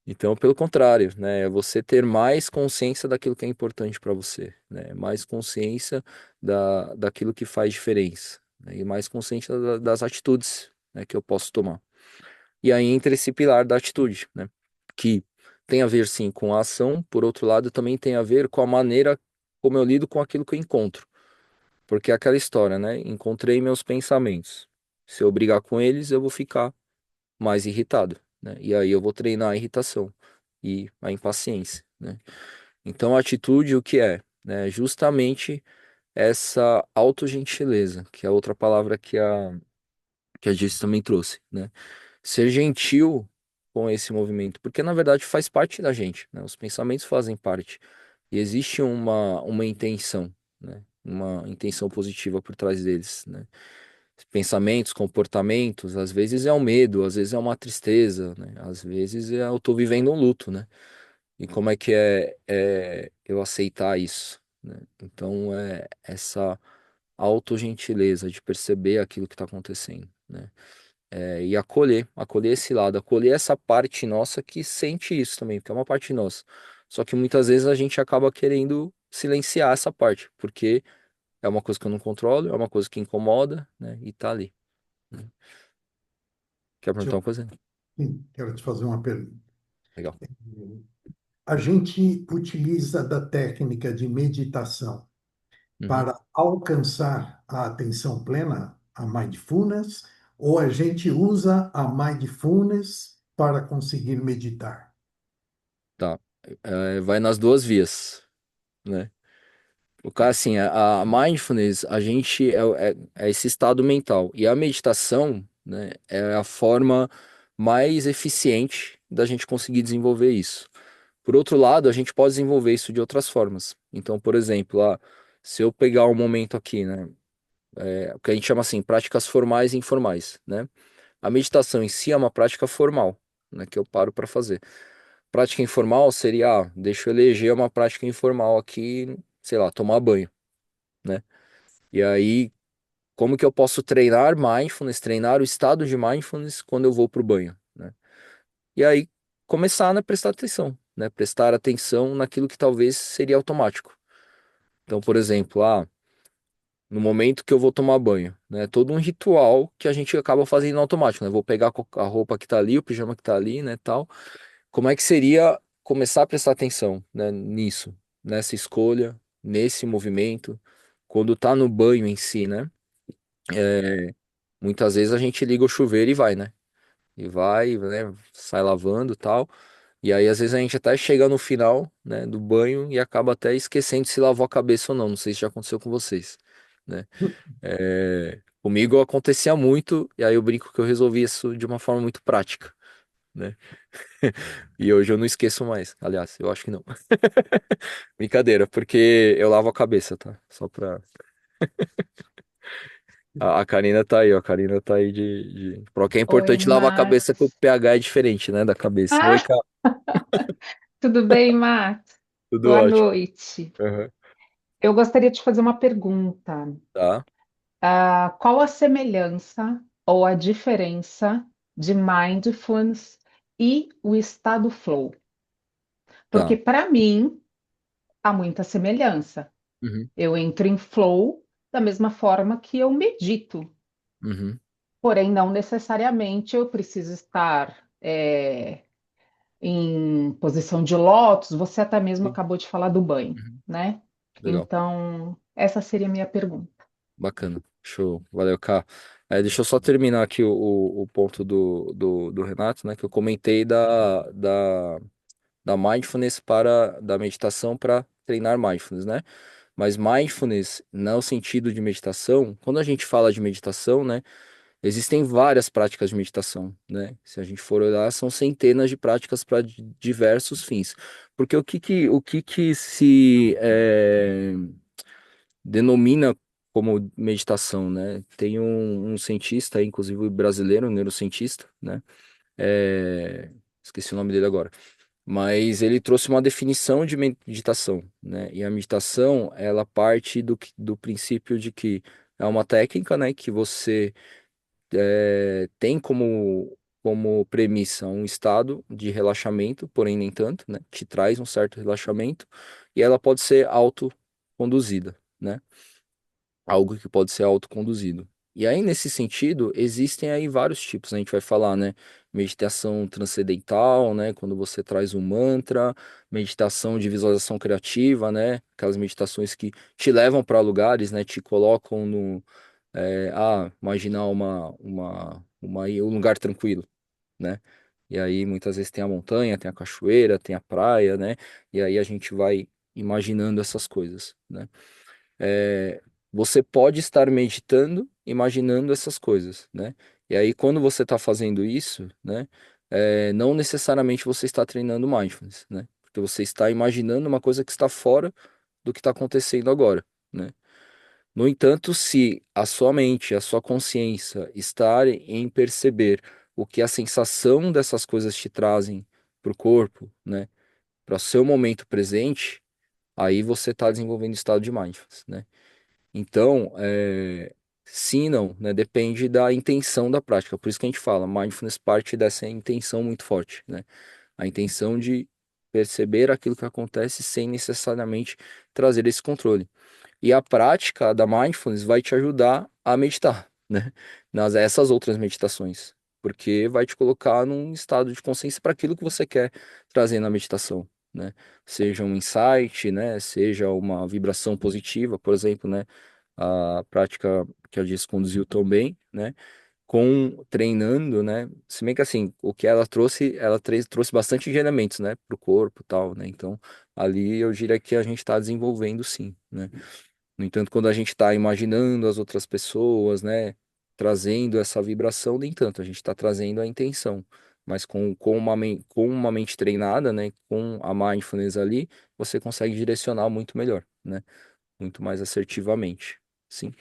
Então, pelo contrário, né, é você ter mais consciência daquilo que é importante para você, né? Mais consciência daquilo que faz diferença, né? E mais consciência das atitudes, né, que eu posso tomar. E aí entra esse pilar da atitude, né? Que tem a ver sim com a ação, por outro lado, também tem a ver com a maneira como eu lido com aquilo que eu encontro. Porque é aquela história, né? Encontrei meus pensamentos. Se eu brigar com eles, eu vou ficar mais irritado, né? E aí eu vou treinar a irritação e a impaciência, né? Então a atitude o que é, né? Justamente essa autogentileza, que é outra palavra que a Diz também trouxe, né? Ser gentil com esse movimento, porque na verdade faz parte da gente, né? Os pensamentos fazem parte e existe uma intenção, né? Uma intenção positiva por trás deles, né? Pensamentos, comportamentos, às vezes é um medo, às vezes é uma tristeza, né? Às vezes eu tô vivendo um luto, né? E como é que é eu aceitar isso, né? Então é essa autogentileza de perceber aquilo que está acontecendo, né? E acolher esse lado, acolher essa parte nossa que sente isso também, porque é uma parte nossa. Só que muitas vezes a gente acaba querendo silenciar essa parte, porque é uma coisa que eu não controlo, é uma coisa que incomoda, né? E tá ali, né? Quer Deixa perguntar uma coisa? sim, quero te fazer uma pergunta. Legal. A gente utiliza da técnica de meditação Uhum. para alcançar a atenção plena, a mindfulness, ou a gente usa a mindfulness para conseguir meditar? Tá. Vai nas duas vias, né? O cara, assim, a mindfulness, a gente é esse estado mental. E a meditação, né, é a forma mais eficiente da gente conseguir desenvolver isso. Por outro lado, a gente pode desenvolver isso de outras formas. Então, por exemplo, se eu pegar um momento aqui, né, o que a gente chama assim, práticas formais e informais, né? A meditação em si é uma prática formal, né, que eu paro para fazer. Prática informal seria, deixa eu eleger uma prática informal aqui, sei lá, tomar banho, né? E aí, como que eu posso treinar mindfulness, treinar o estado de mindfulness quando eu vou pro banho, né? E aí, começar a prestar atenção, né? Prestar atenção naquilo que talvez seria automático. Então, por exemplo, no momento que eu vou tomar banho, né? Todo um ritual que a gente acaba fazendo no automático, né? Vou pegar a roupa que tá ali, o pijama que tá ali, né, tal. Como é que seria começar a prestar atenção, né, nisso, nessa escolha, nesse movimento, quando tá no banho em si, né? Muitas vezes a gente liga o chuveiro e vai, né? E vai, né? Sai lavando e tal. E aí, às vezes, a gente até chega no final, né, do banho e acaba até esquecendo se lavou a cabeça ou não. Não sei se já aconteceu com vocês, né? Comigo acontecia muito, e aí eu brinco que eu resolvi isso de uma forma muito prática, né? E hoje eu não esqueço mais. Aliás, eu acho que não. Brincadeira, porque eu lavo a cabeça, tá? Só pra. A Karina tá aí, ó. A Karina tá aí Porque é Oi, importante lavar a cabeça que o Max. pH é diferente, né, da cabeça. Oi, Ah, cara. tudo bem, Max? Tudo Boa ótimo. noite. Aham. Eu gostaria de fazer uma pergunta. Tá, Qual a semelhança ou a diferença de mindfulness e o estado flow? Porque tá. para mim há muita semelhança. Uhum, Eu entro em flow da mesma forma que eu medito, uhum, porém não necessariamente eu preciso estar em posição de lótus, você até mesmo sim, acabou de falar do banho, uhum. né? Legal. Então, essa seria a minha pergunta. Bacana. Show. Valeu, Cá. Deixa eu só terminar aqui o ponto do Renato, né? Que eu comentei da mindfulness da meditação para treinar mindfulness, né? Mas mindfulness, no sentido de meditação, quando a gente fala de meditação, né? Existem várias práticas de meditação, né? Se a gente for olhar, são centenas de práticas para diversos fins. Porque o que que se denomina como meditação, né? Tem um cientista, inclusive brasileiro, um neurocientista, né? É, esqueci o nome dele agora. Mas ele trouxe uma definição de meditação, né? E a meditação, ela parte do princípio de que é uma técnica, né? Que você tem como premissa um estado de relaxamento, porém nem tanto, né? Te traz um certo relaxamento e ela pode ser autoconduzida, né? Algo que pode ser autoconduzido. E aí, nesse sentido, existem aí vários tipos, né? A gente vai falar, né? Meditação transcendental, né? Quando você traz um mantra, meditação de visualização criativa, né? Aquelas meditações que te levam para lugares, né? Te colocam imaginar um lugar tranquilo, né? E aí, muitas vezes tem a montanha, tem a cachoeira, tem a praia, né? E aí a gente vai imaginando essas coisas, né? é, Você pode estar meditando, imaginando essas coisas, né? E aí, quando você está fazendo isso, né? Não necessariamente você está treinando mindfulness, né? Porque você está imaginando uma coisa que está fora do que está acontecendo agora, né? No entanto, se a sua mente, a sua consciência estarem em perceber o que a sensação dessas coisas te trazem para o corpo, né? Para o seu momento presente, aí você está desenvolvendo estado de mindfulness, né? Então, sim e não, né? Depende da intenção da prática. Por isso que a gente fala, mindfulness parte dessa intenção muito forte, né? A intenção de perceber aquilo que acontece sem necessariamente trazer esse controle. E a prática da mindfulness vai te ajudar a meditar, né? Nas essas outras meditações. porque vai te colocar num estado de consciência para aquilo que você quer trazer na meditação, né? Seja um insight, né? Seja uma vibração positiva, por exemplo, né? A prática que a Jess conduziu tão bem, né? Com treinando, né? Se bem que assim, o que ela trouxe, trouxe bastante ensinamentos, né? Para o corpo e tal, né? Então, ali eu diria que a gente está desenvolvendo sim, né? No entanto, quando a gente está imaginando as outras pessoas, né, trazendo essa vibração, nem tanto, a gente está trazendo a intenção. Mas com uma mente treinada, né, com a mindfulness ali, você consegue direcionar muito melhor, né, muito mais assertivamente, sim.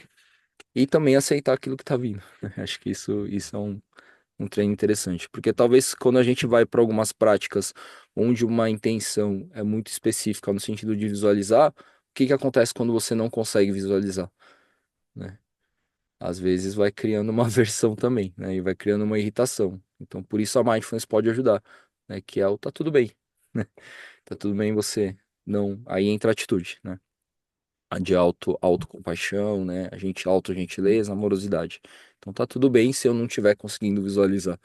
E também aceitar aquilo que está vindo. Acho que isso é um treino interessante, porque talvez quando a gente vai para algumas práticas onde uma intenção é muito específica no sentido de visualizar, o que que acontece quando você não consegue visualizar, né? Às vezes vai criando uma aversão também, né? E vai criando uma irritação. Então, por isso a mindfulness pode ajudar, né? Que é o tá tudo bem, né? Tá tudo bem você não... Aí entra a atitude, né? A de autocompaixão, né? A gente autogentileza, amorosidade. Então tá tudo bem se eu não estiver conseguindo visualizar,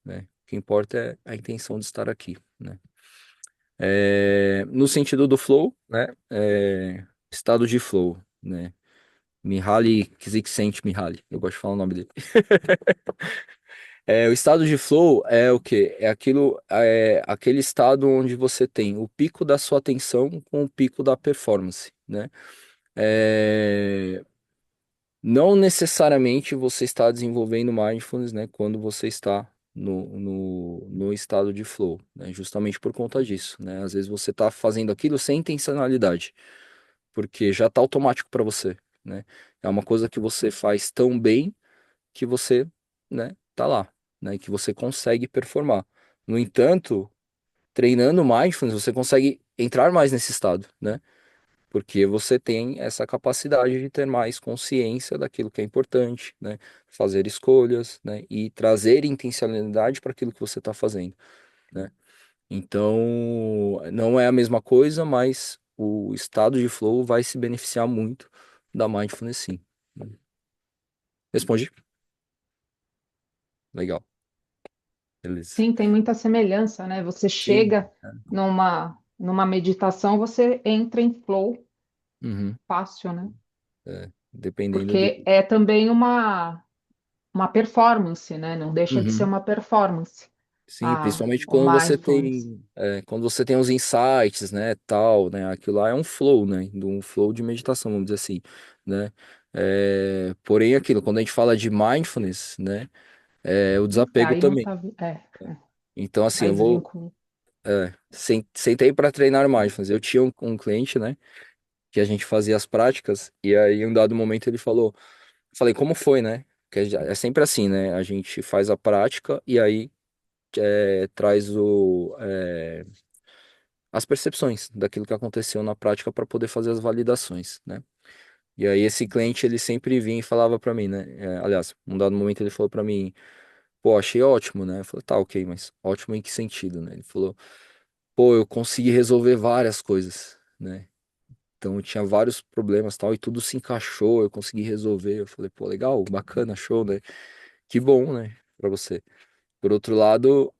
né? O que importa é a intenção de estar aqui, né? No sentido do flow, né? Estado de flow, né? Mihaly Csikszentmihalyi, eu gosto de falar o nome dele. O estado de flow é o quê? Aquele estado onde você tem o pico da sua atenção com o pico da performance, né? É, Não necessariamente você está desenvolvendo mindfulness, né, quando você está no estado de flow, né, justamente por conta disso, né? Às vezes você está fazendo aquilo sem intencionalidade, porque já está automático para você, né? É uma coisa que você faz tão bem que você, né, tá lá, né, que você consegue performar. No entanto, treinando mindfulness, você consegue entrar mais nesse estado, né? Porque você tem essa capacidade de ter mais consciência daquilo que é importante, né? Fazer escolhas, né? E trazer intencionalidade para aquilo que você está fazendo, né? Então, não é a mesma coisa, mas o estado de flow vai se beneficiar muito da mindfulness, sim. Respondi? Legal, beleza. Sim, tem muita semelhança, né? Você Sim. chega numa meditação, você entra em flow Uhum. fácil, né? Dependendo do. Porque é também uma performance, né? Não deixa de ser Uhum. uma performance. Sim, principalmente O mindfulness. quando você tem os insights, né, tal, né, aquilo lá é um flow, né, um flow de meditação, vamos dizer assim, né, porém aquilo, quando a gente fala de mindfulness, né, é o desapego Aí não também. tá. Então, assim, Aí eu vou, desvincula. sentei para treinar mindfulness, eu tinha um cliente, né, que a gente fazia as práticas, e aí em um dado momento ele falou, falei, como foi, né, que é sempre assim, né, a gente faz a prática, e aí traz as percepções daquilo que aconteceu na prática para poder fazer as validações, né? E aí esse cliente ele sempre vinha e falava para mim, né? Aliás, num dado momento ele falou para mim, pô, achei ótimo, né? Eu falei, tá, ok, mas ótimo em que sentido, né? Ele falou, pô, eu consegui resolver várias coisas, né? Então eu tinha vários problemas tal e tudo se encaixou, eu consegui resolver. Eu falei, pô, legal, bacana, show, né? Que bom, né? Para você. Por outro lado,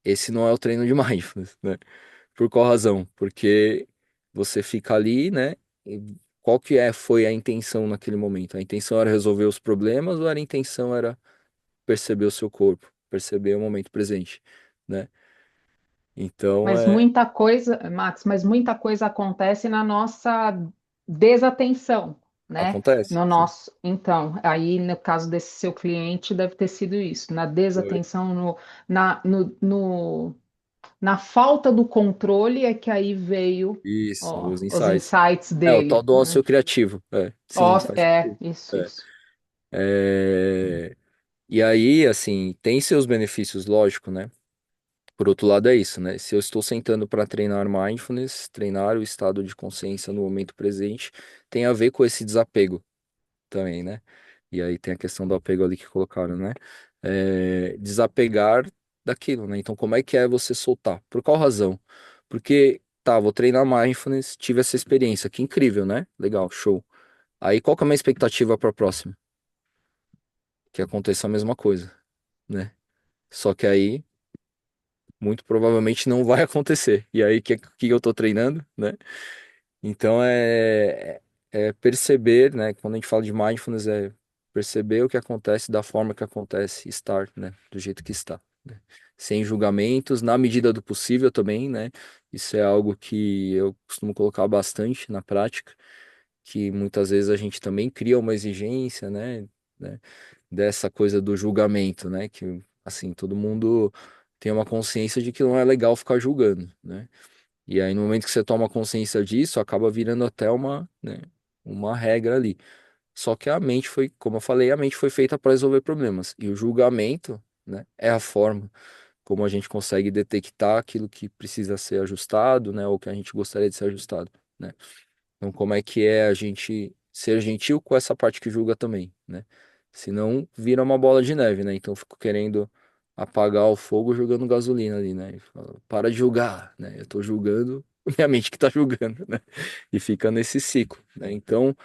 esse não é o treino de mindfulness, né? Por qual razão? Porque você fica ali, né? E qual que foi a intenção naquele momento? A intenção era resolver os problemas ou a intenção era perceber o seu corpo, perceber o momento presente, né? Então, Mas muita coisa, Max, mas muita coisa acontece na nossa desatenção, né? acontece, No sim. nosso, então, aí no caso desse seu cliente deve ter sido isso, na Foi. desatenção, na, no, no- na falta do controle é que aí veio, Isso, ó, os os insights. insights O tal dele, do né? ócio criativo, sim, faz sentido. É. Isso. É, E aí, assim, tem seus benefícios, lógico, né? Por outro lado, é isso, né? Se eu estou sentando para treinar mindfulness, treinar o estado de consciência no momento presente, tem a ver com esse desapego também, né? E aí tem a questão do apego ali que colocaram, né? Desapegar daquilo, né? Então, como é que é você soltar? Por qual razão? Porque, tá, vou treinar mindfulness, tive essa experiência, que incrível, né? Legal, show. Aí, qual que é a minha expectativa para a próxima? que aconteça a mesma coisa, né? Só que aí, muito provavelmente não vai acontecer. E aí, que eu tô treinando, né? Então, é perceber, né? Quando a gente fala de mindfulness, é perceber o que acontece da forma que acontece, estar, né? Do jeito que está, né? Sem julgamentos, na medida do possível também, né? Isso é algo que eu costumo colocar bastante na prática, que muitas vezes a gente também cria uma exigência, né, dessa coisa do julgamento, né, que assim, todo mundo tem uma consciência de que não é legal ficar julgando, né? E aí no momento que você toma consciência disso, acaba virando até uma, né, uma regra ali. Só que a mente foi, como eu falei, a mente foi feita para resolver problemas, e o julgamento, né, é a forma como a gente consegue detectar aquilo que precisa ser ajustado, né, ou que a gente gostaria de ser ajustado, né? Então, como é que é a gente ser gentil com essa parte que julga também, né? Senão vira uma bola de neve, né? Então, eu fico querendo apagar o fogo jogando gasolina ali, né? E falo, para de julgar, né? Eu tô julgando, minha mente que tá julgando, né? E fica nesse ciclo, né? Então,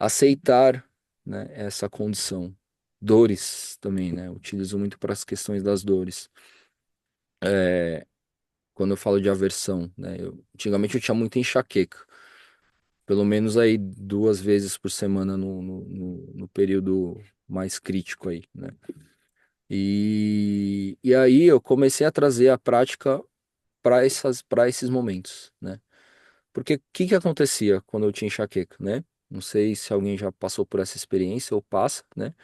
aceitar, né, essa condição. Dores também, né? Eu utilizo muito para as questões das dores. Quando eu falo de aversão, né? Antigamente eu tinha muita enxaqueca. Pelo menos aí 2 vezes por semana no período mais crítico aí, né? E aí eu comecei a trazer a prática para esses momentos, né? Porque o que que acontecia quando eu tinha enxaqueca, né? Não sei se alguém já passou por essa experiência ou passa, né?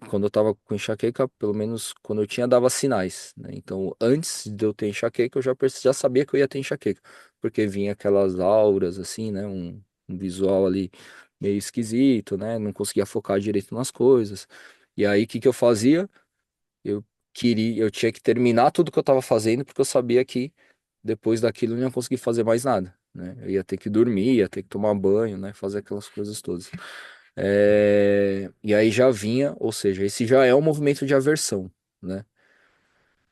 Quando eu tava com enxaqueca, pelo menos quando eu tinha, dava sinais, né? Então, antes de eu ter enxaqueca, eu já sabia que eu ia ter enxaqueca, porque vinha aquelas auras, assim, né? Um visual ali meio esquisito, né? Não conseguia focar direito nas coisas. E aí, o que que eu fazia? Eu tinha que terminar tudo que eu tava fazendo, porque eu sabia que depois daquilo eu não ia conseguir fazer mais nada, né? Eu ia ter que dormir, ia ter que tomar banho, né? Fazer aquelas coisas todas. E aí já vinha, ou seja, esse já é um movimento de aversão, né?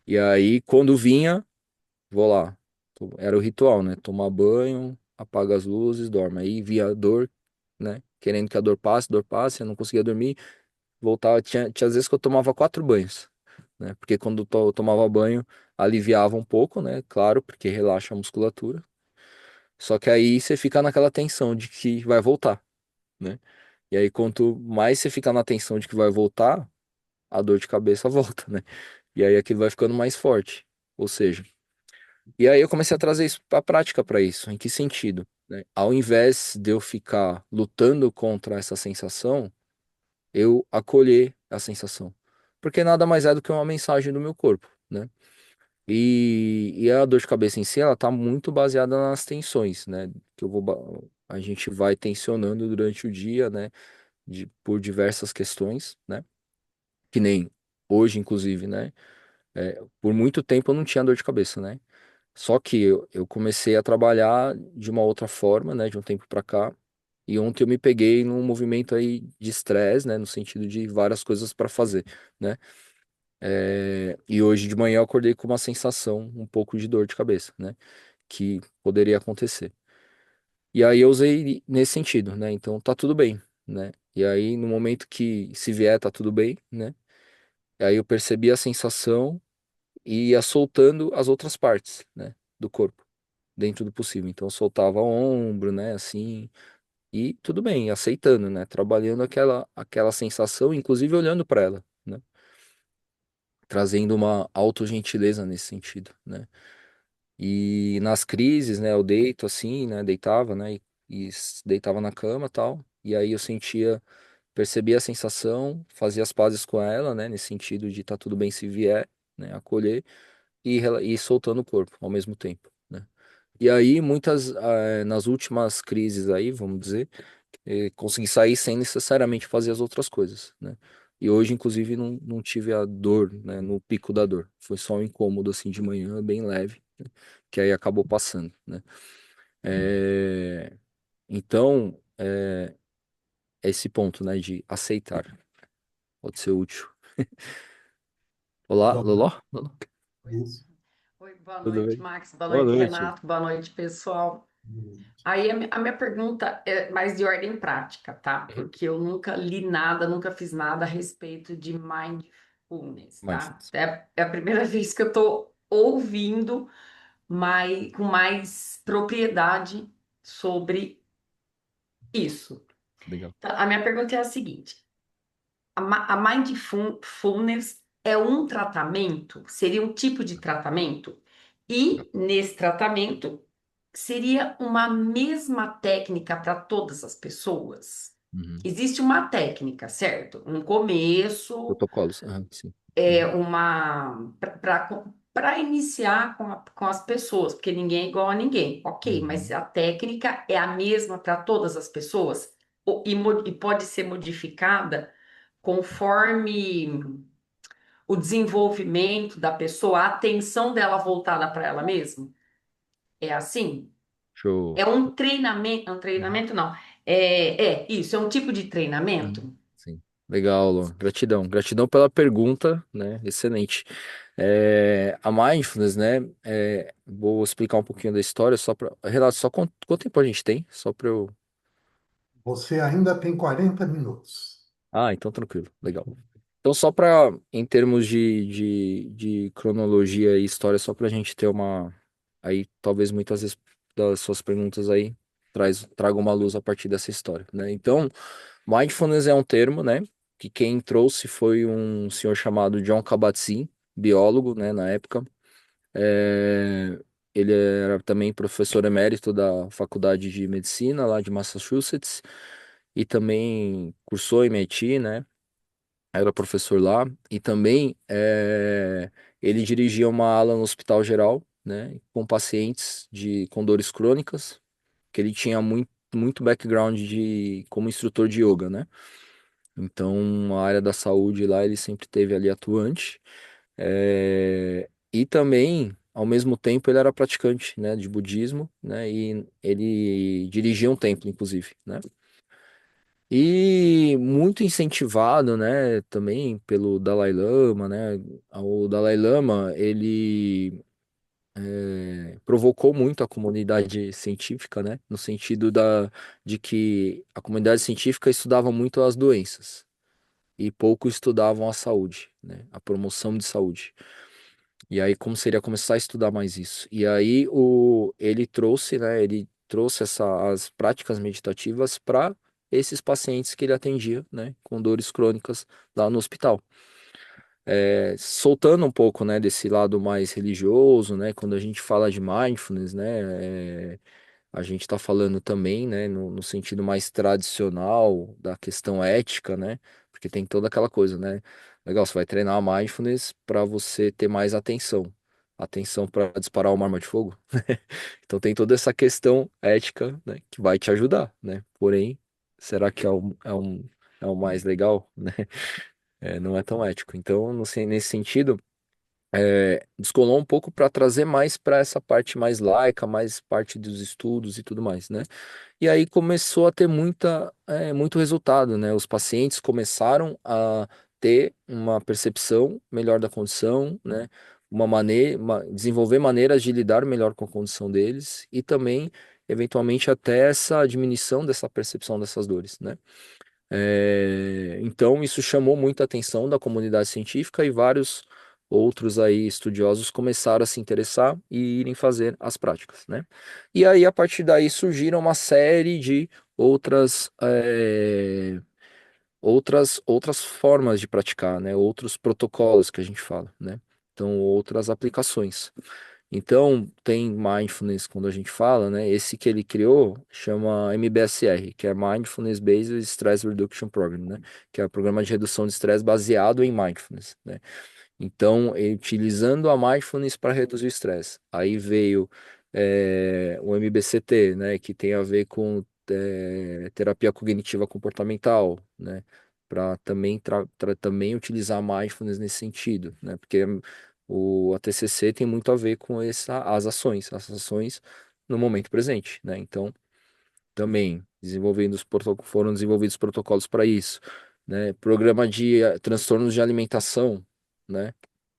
E aí quando vinha, vou lá, era o ritual, né? Tomar banho, apaga as luzes, dorme. Aí via a dor, né? Querendo que a dor passe, eu não conseguia dormir, voltava. Tinha às vezes que eu tomava 4 banhos, né? Porque quando eu tomava banho, aliviava um pouco, né? Claro, porque relaxa a musculatura. Só que aí você fica naquela tensão de que vai voltar, né? E aí, quanto mais você fica na tensão de que vai voltar, a dor de cabeça volta, né? E aí aquilo vai ficando mais forte. Ou seja, e aí eu comecei a trazer isso para prática para isso. Em que sentido, né? Ao invés de eu ficar lutando contra essa sensação, eu acolher a sensação. Porque nada mais é do que uma mensagem do meu corpo, né? E a dor de cabeça em si, ela tá muito baseada nas tensões, né? Que a gente vai tensionando durante o dia, né? Por diversas questões, né? Que nem hoje, inclusive, né? Por muito tempo eu não tinha dor de cabeça, né? Só que eu comecei a trabalhar de uma outra forma, né? De um tempo pra cá. E ontem eu me peguei num movimento aí de estresse, né? No sentido de várias coisas para fazer, né? E hoje de manhã eu acordei com uma sensação, um pouco de dor de cabeça, né? Que poderia acontecer. E aí eu usei nesse sentido, né? Então tá tudo bem, né? E aí no momento que se vier, tá tudo bem, né? Aí eu percebi a sensação e ia soltando as outras partes, né, do corpo, dentro do possível. Então eu soltava o ombro, né, assim, e tudo bem, aceitando, né, trabalhando aquela sensação, inclusive olhando para ela, né, trazendo uma autogentileza nesse sentido, né. E nas crises, né, eu deito assim, né, deitava, né, deitava na cama, tal, e aí eu sentia, percebia a sensação, fazia as pazes com ela, né, nesse sentido de tá tudo bem se vier, né, acolher e soltando o corpo ao mesmo tempo, né? E aí, nas últimas crises aí, vamos dizer, consegui sair sem necessariamente fazer as outras coisas, né? E hoje, inclusive, não tive a dor, né, no pico da dor. Foi só um incômodo, assim, de manhã, bem leve, né, que aí acabou passando, né? É, Então, esse ponto, né, de aceitar pode ser útil. Olá, Bom, Loló? Loló? Oi, isso. oi, boa Tudo noite, bem? Max. Boa Boa noite, noite. Renato. Boa noite, pessoal. Aí a minha pergunta é mais de ordem prática, tá? Porque eu nunca li nada, nunca fiz nada a respeito de mindfulness, tá? Mindfulness. É a primeira vez que eu tô ouvindo com mais propriedade sobre isso. Legal. Tá? A minha pergunta é a seguinte: a mindfulness é um tratamento? Seria um tipo de tratamento? E nesse tratamento, seria uma mesma técnica para todas as pessoas? Uhum. Existe uma técnica, certo? Um começo, Protocolos. Sim. uma para iniciar com as pessoas, porque ninguém é igual a ninguém, ok, mas Uhum. a técnica é a mesma para todas as pessoas e pode ser modificada conforme o desenvolvimento da pessoa, a atenção dela voltada para ela mesma. É assim? Show. É um treinamento não. Isso, é um tipo de Uhum. treinamento. Sim. Legal, Luan. Gratidão. Gratidão pela pergunta, né? Excelente. A mindfulness, né? Vou explicar um pouquinho da história, só para. Renato, só quanto tempo a gente tem? Só para eu. Você ainda tem 40 minutos. Ah, então tranquilo. Legal. Então, só para, em termos de cronologia e história, só para a gente ter uma. Aí, talvez muitas das suas perguntas aí tragam uma luz a partir dessa história, né? Então, mindfulness é um termo, né? Que quem trouxe foi um senhor chamado John Kabat-Zinn, biólogo, né? Na época. É, Ele era também professor emérito da Faculdade de Medicina lá de Massachusetts e também cursou em MIT, né? Era professor lá e também ele dirigia uma ala no Hospital Geral, né, com pacientes com dores crônicas, que ele tinha muito background como instrutor de yoga, né? Então, a área da saúde lá ele sempre teve ali atuante. E também, ao mesmo tempo, ele era praticante, né, de budismo, né, e ele dirigia um templo, inclusive, né? E muito incentivado, né, também pelo Dalai Lama, né? O Dalai Lama, ele provocou muito a comunidade científica, né? No sentido de que a comunidade científica estudava muito as doenças e pouco estudavam a saúde, né? A promoção de saúde. E aí, como seria começar a estudar mais isso? E aí, ele trouxe, né? Ele trouxe as práticas meditativas para esses pacientes que ele atendia, né? Com dores crônicas lá no hospital. Soltando um pouco, né? Desse lado mais religioso, né? Quando a gente fala de mindfulness, né? A gente está falando também, né? No sentido mais tradicional da questão ética, né? Porque tem toda aquela coisa, né? Legal, você vai treinar a mindfulness para você ter mais atenção. Atenção para disparar uma arma de fogo. Então tem toda essa questão ética, né, que vai te ajudar, né? Porém, será que é o mais legal, né? Não é tão ético. Então, não sei, nesse sentido, descolou um pouco para trazer mais para essa parte mais laica, mais parte dos estudos e tudo mais, né? E aí começou a ter muito resultado, né? Os pacientes começaram a ter uma percepção melhor da condição, né? Desenvolver maneiras de lidar melhor com a condição deles e também, eventualmente, até essa diminuição dessa percepção dessas dores, né? Então, isso chamou muita atenção da comunidade científica e vários outros aí estudiosos começaram a se interessar e irem fazer as práticas, né? E aí, a partir daí, surgiram uma série de outras formas de praticar, né? Outros protocolos que a gente fala, né? Então, outras aplicações. Então, tem mindfulness quando a gente fala, né? Esse que ele criou chama MBSR, que é Mindfulness Based Stress Reduction Program, né? Que é o programa de redução de estresse baseado em mindfulness, né? Então, utilizando a mindfulness para reduzir o estresse. Aí veio o MBCT, né? Que tem a ver com terapia cognitiva comportamental, né? Para também, também utilizar a mindfulness nesse sentido, né? Porque a TCC tem muito a ver com as ações no momento presente, né? Então, também foram desenvolvidos protocolos para isso, né? Programa de transtornos de alimentação, né?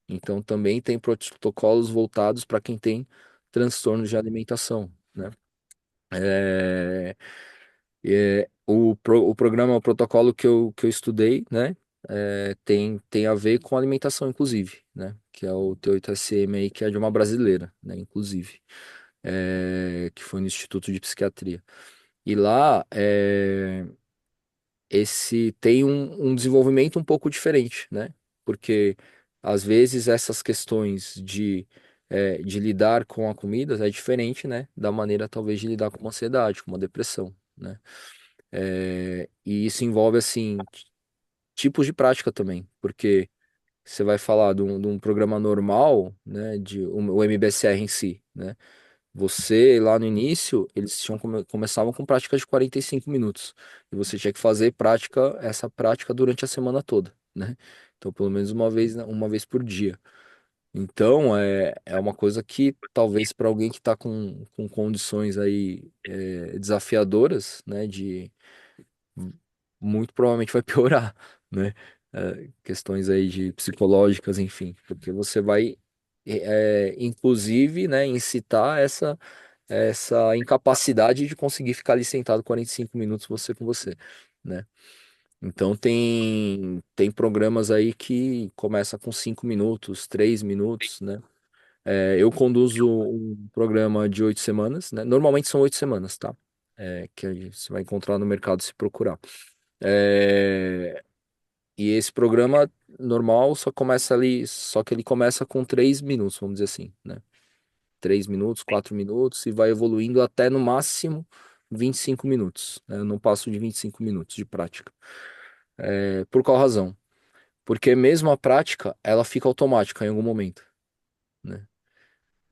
Então, também tem protocolos voltados para quem tem transtornos de alimentação, né? É, o programa, o protocolo que eu estudei, né, tem a ver com alimentação, inclusive, né, que é o T8SM aí, que é de uma brasileira, né, inclusive, que foi no Instituto de Psiquiatria. E lá, esse tem um desenvolvimento um pouco diferente, né, porque às vezes essas questões de lidar com a comida é diferente, né, da maneira talvez de lidar com uma ansiedade, com uma depressão, né. E isso envolve, assim, tipos de prática também, porque você vai falar de um programa normal, né, o MBSR em si, né? Você, lá no início, eles começavam com práticas de 45 minutos, e você tinha que fazer essa prática durante a semana toda, né? Então, pelo menos uma vez por dia. Então, é uma coisa que talvez para alguém que está com condições aí desafiadoras, né, muito provavelmente vai piorar, né? Questões aí de psicológicas, enfim, porque você vai, inclusive, né, incitar essa incapacidade de conseguir ficar ali sentado 45 minutos você com você, né? Então tem programas aí que começa com 5 minutos, 3 minutos, né? Eu conduzo um programa de 8 semanas, né? Normalmente são 8 semanas, tá? Que você vai encontrar no mercado se procurar. É, e esse programa normal só que ele começa com 3 minutos, vamos dizer assim, né? 3 minutos, 4 minutos, e vai evoluindo até no máximo 25 minutos, né? Eu não passo de 25 minutos de prática. Por qual razão? Porque mesmo a prática, ela fica automática em algum momento, né?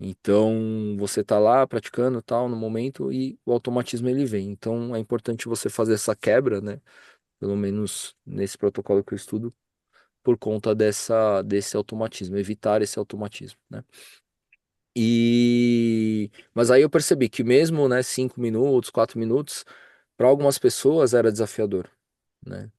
Então, você tá lá praticando tal no momento e o automatismo ele vem. Então, é importante você fazer essa quebra, né? Pelo menos nesse protocolo que eu estudo, por conta desse automatismo, evitar esse automatismo, né? Mas aí eu percebi que mesmo, né, 5 minutos, 4 minutos, para algumas pessoas era desafiador, né?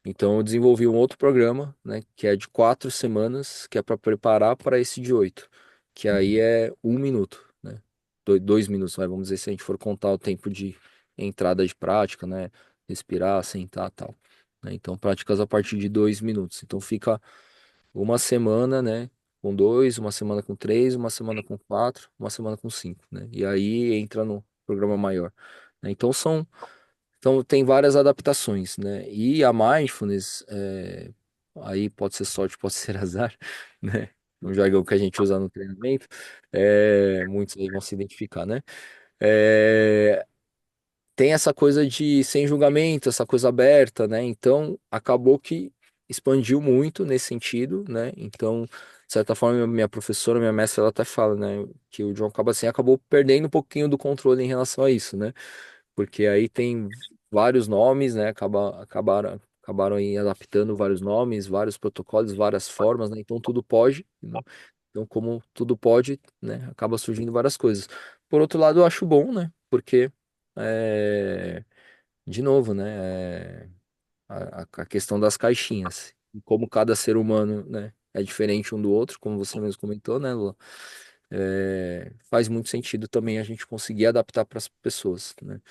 Então eu desenvolvi um outro programa, né, que é de 4 semanas, que é para preparar para esse de 8, que aí é 1 minuto, né? 2 minutos, vamos dizer, se a gente for contar o tempo de entrada de prática, né? Respirar, sentar, tal, né? Então práticas a partir de 2 minutos. Então fica uma semana, né, com 2, uma semana com 3, uma semana com 4, uma semana com 5, né? E aí entra no programa maior, né? Então tem várias adaptações, né? E a mindfulness, aí pode ser sorte, pode ser azar, né? No jargão que a gente usa no treinamento, muitos aí vão se identificar, né? É, tem essa coisa de sem julgamento, essa coisa aberta, né? Então, acabou que expandiu muito nesse sentido, né? Então, de certa forma, minha professora, minha mestra, ela até fala, né? Que o John Kabat-Zinn acabou perdendo um pouquinho do controle em relação a isso, né? Porque aí tem vários nomes, né? Acabaram aí adaptando vários nomes, vários protocolos, várias formas, né? Então, tudo pode, né? Então, como tudo pode, né? Acaba surgindo várias coisas. Por outro lado, eu acho bom, né? Porque é, de novo, né? A questão das caixinhas. E como cada ser humano, né, é diferente um do outro, como você mesmo comentou, né, Lua? Faz muito sentido também a gente conseguir adaptar para as pessoas, né?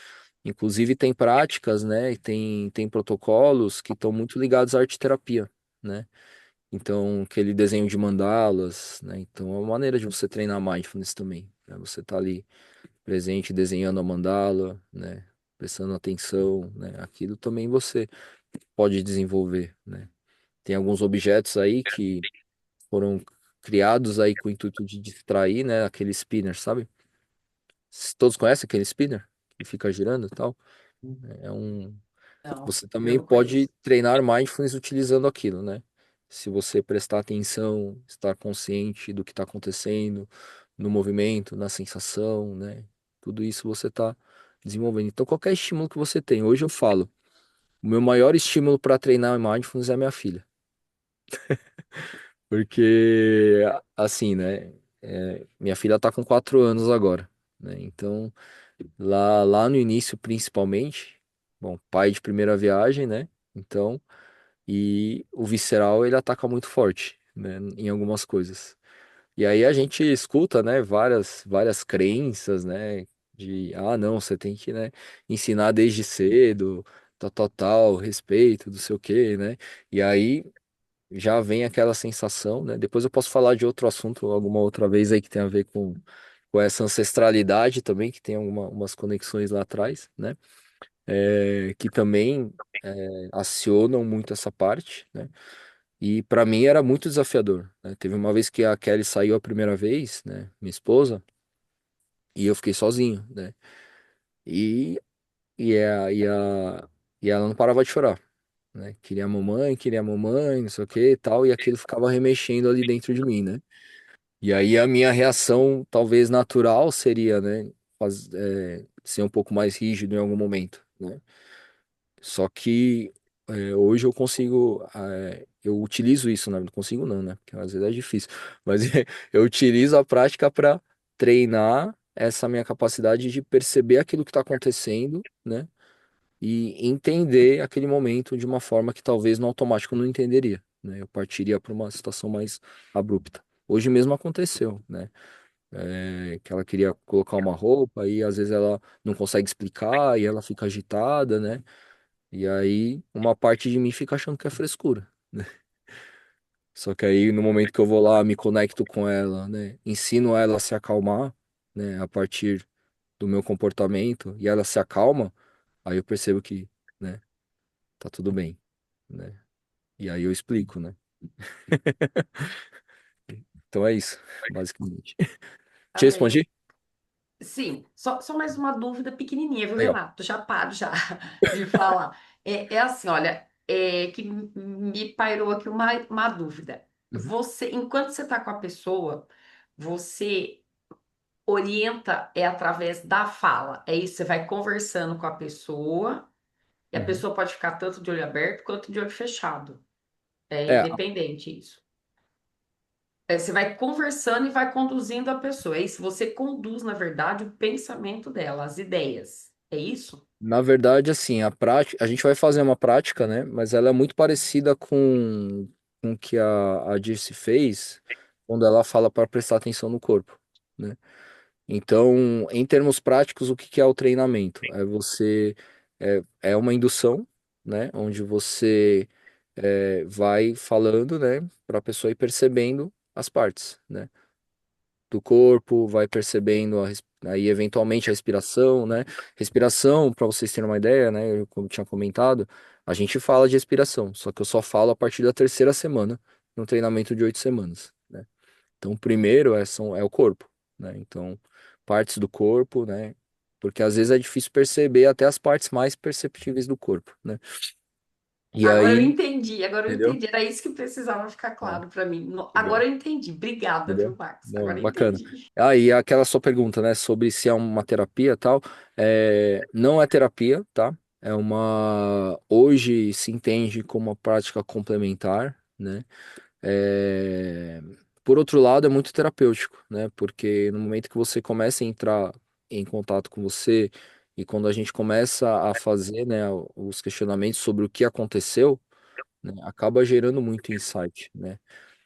Inclusive tem práticas, né, e tem protocolos que estão muito ligados à arte terapia, né? Então, aquele desenho de mandalas, né? Então, é uma maneira de você treinar mindfulness também, né? Você tá ali presente desenhando a mandala, né? Prestando atenção, né? Aquilo também você pode desenvolver, né? Tem alguns objetos aí que foram criados aí com o intuito de distrair, né? Aquele spinner, sabe? Todos conhecem aquele spinner que fica girando e tal? É um. Não, Você eu também não pode conheço. treinar mindfulness utilizando aquilo, né? Se você prestar atenção, estar consciente do que está acontecendo, no movimento, na sensação, né? Tudo isso você está desenvolvendo. Então, qualquer estímulo que você tem, hoje eu falo, o meu maior estímulo para treinar mindfulness é minha filha. Porque, assim, né? Minha filha tá com 4 anos agora, né? Então, lá no início, principalmente, bom, pai de primeira viagem, né? Então, e o visceral, ele ataca muito forte, né? Em algumas coisas. E aí a gente escuta, né? Várias crenças, né? Não, você tem que, né, ensinar desde cedo, tal, tal, tal, respeito, não sei o quê, né? E aí já vem aquela sensação, né? Depois eu posso falar de outro assunto alguma outra vez aí que tem a ver com essa ancestralidade também, que tem umas conexões lá atrás, né? Que também acionam muito essa parte, né? E para mim era muito desafiador, né? Teve uma vez que a Kelly saiu a primeira vez, né? Minha esposa, e eu fiquei sozinho, né? E, e, a, e, a, e ela não parava de chorar, né? Queria mamãe, não sei o que e tal, e aquilo ficava remexendo ali dentro de mim, né? E aí a minha reação, talvez natural, seria, né? Ser um pouco mais rígido em algum momento, né? Só que hoje eu consigo, eu utilizo isso, né? Não consigo não, né? Porque às vezes é difícil, mas eu utilizo a prática para treinar essa minha capacidade de perceber aquilo que está acontecendo, né? E entender aquele momento de uma forma que talvez no automático eu não entenderia, né? Eu partiria para uma situação mais abrupta. Hoje mesmo aconteceu, né? Que ela queria colocar uma roupa e às vezes ela não consegue explicar e ela fica agitada, né? E aí uma parte de mim fica achando que é frescura, né? Só que aí no momento que eu vou lá, me conecto com ela, né? Ensino ela a se acalmar, né? A partir do meu comportamento e ela se acalma, aí eu percebo que, né? Tá tudo bem, né? E aí eu explico, né? Então é isso, basicamente. Te Amém. respondi? Sim, só mais uma dúvida pequenininha, viu, Legal. Renato? Já paro já de falar. É assim, olha, que me pairou aqui uma dúvida. Uhum. Você, enquanto você está com a pessoa, você orienta através da fala. É isso, você vai conversando com a pessoa e a Uhum. pessoa pode ficar tanto de olho aberto quanto de olho fechado. É É, independente isso. Você vai conversando e vai conduzindo a pessoa. É isso, você conduz, na verdade, o pensamento dela, as ideias. É isso? na verdade, assim, a gente vai fazer uma prática, né? Mas ela é muito parecida com o que a Dirce fez quando ela fala para prestar atenção no corpo, né? Então, em termos práticos, o que que é o treinamento? É uma indução, né? Onde você vai falando, né? Para a pessoa ir percebendo as partes, né? Do corpo, vai percebendo aí eventualmente a respiração, né? Respiração, para vocês terem uma ideia, né? Eu, como tinha comentado, a gente fala de respiração, só que eu só falo a partir da terceira semana, no treinamento de 8 semanas, né? Então, o primeiro é o corpo, né? Então, partes do corpo, né? Porque às vezes é difícil perceber até as partes mais perceptíveis do corpo, né? E aí, Agora eu entendeu? entendi. Era isso que precisava ficar É, claro para mim. Agora legal. eu entendi. Obrigada, viu, Entendeu? Max? Não, Agora eu bacana. entendi. E aquela sua pergunta, né, sobre se é uma terapia e tal, não é terapia, tá? Hoje se entende como uma prática complementar, né? É, por outro lado, é muito terapêutico, né? Porque no momento que você começa a entrar em contato com você e quando a gente começa a fazer, né, os questionamentos sobre o que aconteceu, né, acaba gerando muito insight, né?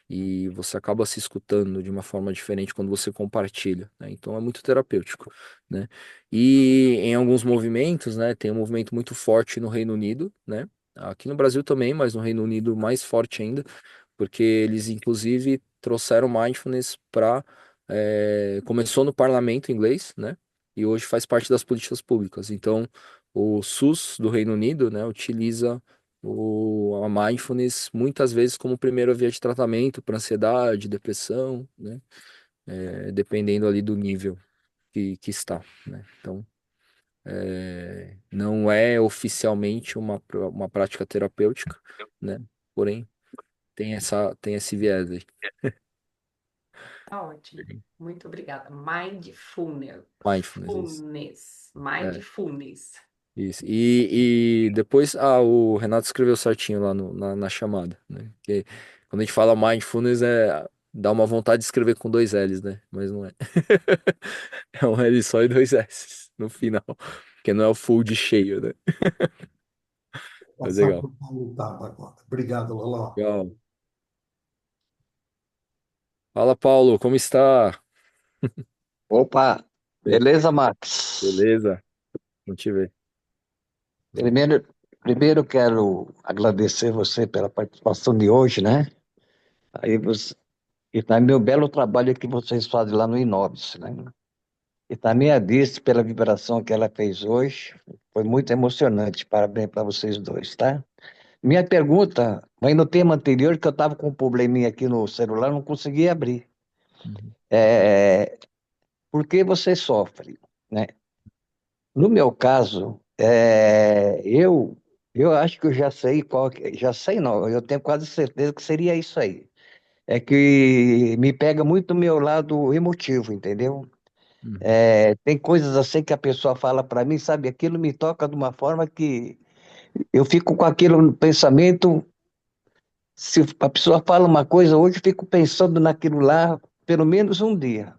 E você acaba se escutando de uma forma diferente quando você compartilha, né? Então é muito terapêutico, né? E em alguns movimentos, né, tem um movimento muito forte no Reino Unido, né? Aqui no Brasil também, mas no Reino Unido mais forte ainda, porque eles inclusive trouxeram mindfulness para começou no parlamento inglês, né? E hoje faz parte das políticas públicas. Então, o SUS do Reino Unido, né, utiliza a mindfulness muitas vezes como primeira via de tratamento para ansiedade, depressão, né? Dependendo ali do nível que está, né? Então, não é oficialmente uma prática terapêutica, né? Porém, tem esse viés aí. Tá ótimo. Muito obrigada. Mindfulness. Mindfulness, isso. Fullness. É, Mindfulness. isso. E depois, o Renato escreveu certinho lá na chamada, né? Que quando a gente fala mindfulness, dá uma vontade de escrever com dois L's, né? Mas não é. É um L só e dois S no final. Porque não é o full de cheio, né? Vou Mas passar legal. para o Paulo Taba agora. Obrigado, Loló. Legal. Fala, Paulo, como está? Opa! Beleza, Max? Beleza? Não te ver. Primeiro, primeiro quero agradecer você pela participação de hoje, né? Aí você, e também o belo trabalho que vocês fazem lá no Inobis, né? E também a Dirce pela vibração que ela fez hoje. Foi muito emocionante. Parabéns para vocês dois, tá? Minha pergunta vai no tema anterior, que eu estava com um probleminha aqui no celular, não conseguia abrir. Uhum. É, por que você sofre, né? No meu caso, eu acho que eu já sei já sei não, eu tenho quase certeza que seria isso aí. É que me pega muito o meu lado emotivo, entendeu? Uhum. Tem coisas assim que a pessoa fala para mim, sabe? Aquilo me toca de uma forma que eu fico com aquilo no pensamento. Se a pessoa fala uma coisa hoje, eu fico pensando naquilo lá pelo menos um dia.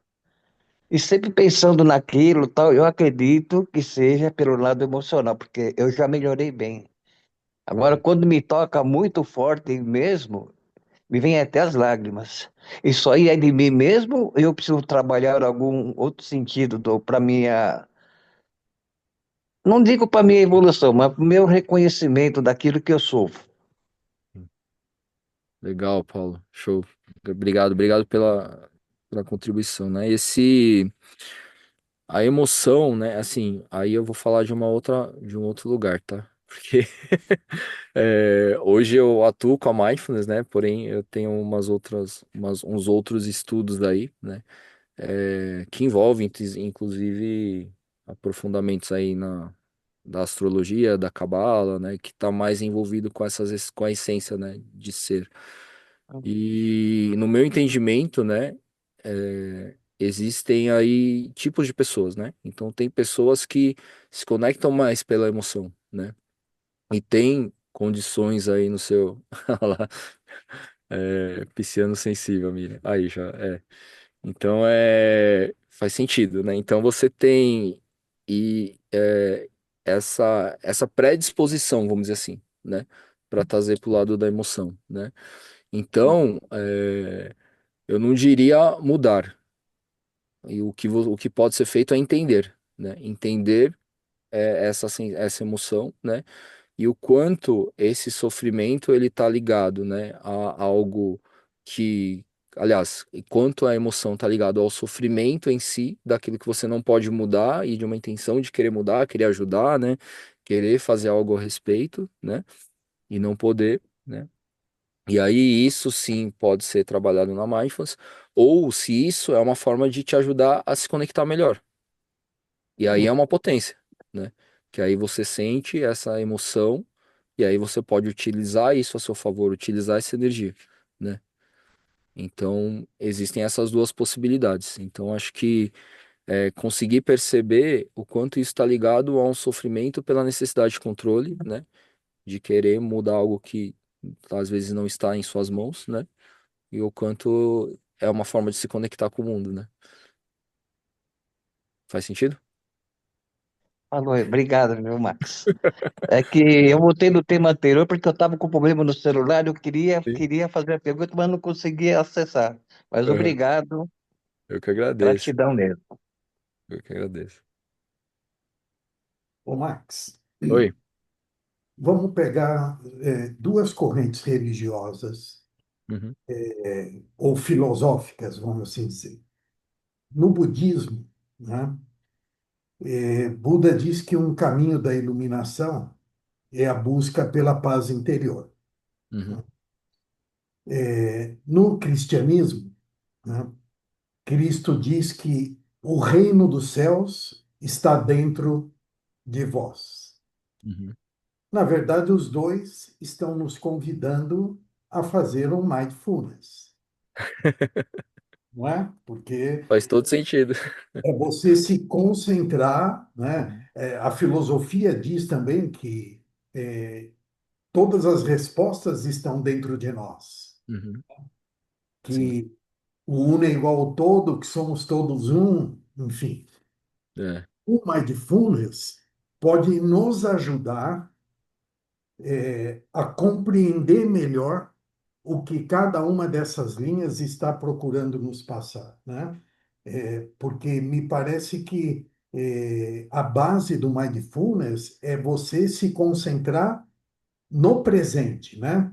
E sempre pensando naquilo, tal, eu acredito que seja pelo lado emocional, porque eu já melhorei bem. Agora, quando me toca muito forte mesmo, me vem até as lágrimas. Isso aí é de mim mesmo, ou eu preciso trabalhar algum outro sentido para minha, não digo para minha evolução, mas para o meu reconhecimento daquilo que eu sou. Legal, Paulo. Show. Obrigado pela contribuição, né? A emoção, né? Assim, aí eu vou falar de um outro lugar, tá? Porque hoje eu atuo com a mindfulness, né? Porém, eu tenho uns outros estudos aí, né? Que envolvem, inclusive, aprofundamentos aí da astrologia, da cabala, né? Que está mais envolvido com a essência, né? De ser. E no meu entendimento, né, existem aí tipos de pessoas, né? Então tem pessoas que se conectam mais pela emoção, né? E tem condições aí no seu Olha lá, pisciano sensível, Miriam. Aí já é. Então faz sentido, né? Então você tem e essa predisposição, vamos dizer assim, né? Para trazer para o lado da emoção, né? Então, eu não diria mudar. E o que pode ser feito é entender, né? Entender essa emoção, né? E o quanto esse sofrimento ele está ligado, né? A algo que, aliás, e quanto a emoção está ligado ao sofrimento em si, daquilo que você não pode mudar e de uma intenção de querer mudar, querer ajudar, né? Querer fazer algo a respeito, né? E não poder, né? E aí isso sim pode ser trabalhado na mindfulness, ou se isso é uma forma de te ajudar a se conectar melhor. E aí é uma potência, né? Que aí você sente essa emoção e aí você pode utilizar isso a seu favor, utilizar essa energia, né? Então existem essas duas possibilidades. Então acho que conseguir perceber o quanto isso está ligado a um sofrimento pela necessidade de controle, né? De querer mudar algo que às vezes não está em suas mãos, né? E o quanto é uma forma de se conectar com o mundo, né? Faz sentido? Falou, obrigado, meu Max. É que eu voltei no tema anterior porque eu estava com problema no celular, eu Sim. queria fazer a pergunta, mas não conseguia acessar. Mas Aham. obrigado, Eu que agradeço. gratidão mesmo. Eu que agradeço. Ô, Max, Oi. vamos pegar duas correntes religiosas Uhum. ou filosóficas, vamos assim dizer. No budismo, né, Buda diz que um caminho da iluminação é a busca pela paz interior. Uhum. No cristianismo, né, Cristo diz que o reino dos céus está dentro de vós. Uhum. Na verdade, os dois estão nos convidando a fazer um mindfulness, não é? Porque Faz todo sentido. é você se concentrar, né? Uhum. A filosofia diz também que todas as respostas estão dentro de nós, Uhum. Sim. que o uno é igual ao todo, que somos todos um, enfim. É. O mindfulness pode nos ajudar a compreender melhor o que cada uma dessas linhas está procurando nos passar, né? porque me parece que a base do mindfulness é você se concentrar no presente, né?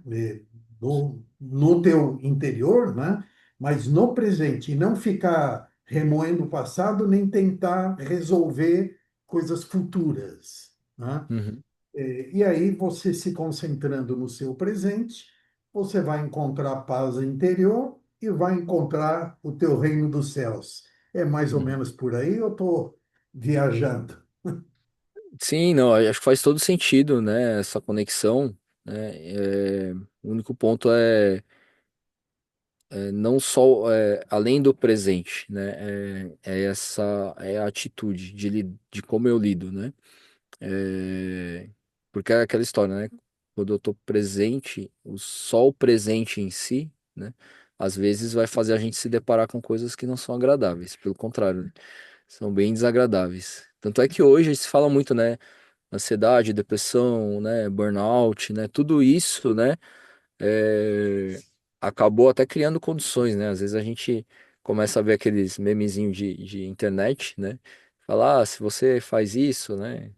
No teu interior, né? Mas no presente, e não ficar remoendo o passado, nem tentar resolver coisas futuras, né? Uhum. E aí, você se concentrando no seu presente, você vai encontrar paz interior e vai encontrar o teu reino dos céus. É mais ou Uhum. menos por aí, eu estou viajando. Sim, não, acho que faz todo sentido, né, essa conexão, né, o único ponto é não só, além do presente, né, é a atitude de como eu lido, né, é, porque é aquela história, né, quando eu tô presente, só o presente em si, né, às vezes vai fazer a gente se deparar com coisas que não são agradáveis, pelo contrário, né, são bem desagradáveis. Tanto é que hoje se fala muito, né, ansiedade, depressão, né, burnout, né, tudo isso, né, é, acabou até criando condições, né, às vezes a gente começa a ver aqueles memezinhos de internet, né, falar, se você faz isso, né,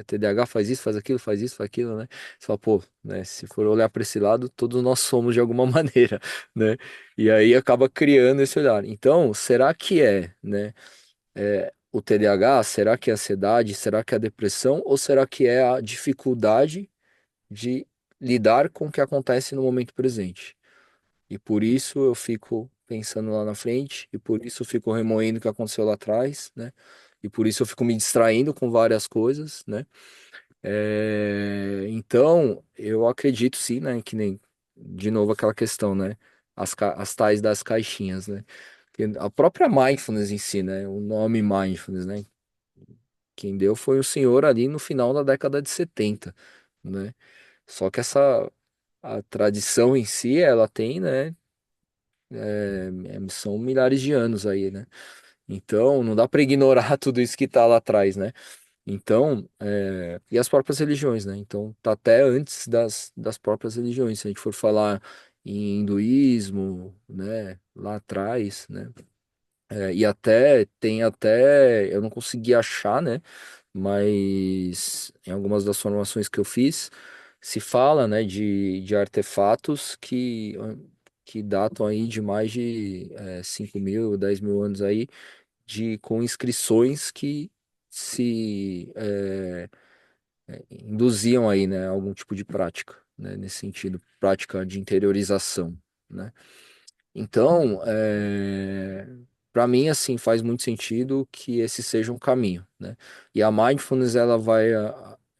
TDAH faz isso, faz aquilo, faz isso, faz aquilo, né, você fala, pô, né, se for olhar para esse lado, todos nós somos de alguma maneira, né, e aí acaba criando esse olhar. Então, será que né, o TDAH? Será que é a ansiedade? Será que é a depressão? Ou será que é a dificuldade de lidar com o que acontece no momento presente? E por isso eu fico pensando lá na frente, e por isso eu fico remoendo o que aconteceu lá atrás, né? E por isso eu fico me distraindo com várias coisas, né? Então, eu acredito sim, né? Que nem, de novo, aquela questão, né? As tais das caixinhas, né? Que a própria mindfulness em si, né? O nome mindfulness, né? Quem deu foi o senhor ali no final da década de 70, né? Só que a tradição em si, ela tem, né? São milhares de anos aí, né? Então, não dá para ignorar tudo isso que tá lá atrás, né? Então, e as próprias religiões, né? Então, tá até antes das próprias religiões. Se a gente for falar em hinduísmo, né? Lá atrás, né? E eu não consegui achar, né? Mas em algumas das formações que eu fiz, se fala, né, de artefatos que datam aí de mais de 5 mil, 10 mil anos aí, com inscrições que se induziam aí, né, algum tipo de prática, né, nesse sentido, prática de interiorização, né? Então, para mim, assim, faz muito sentido que esse seja um caminho, né? E a mindfulness, ela vai,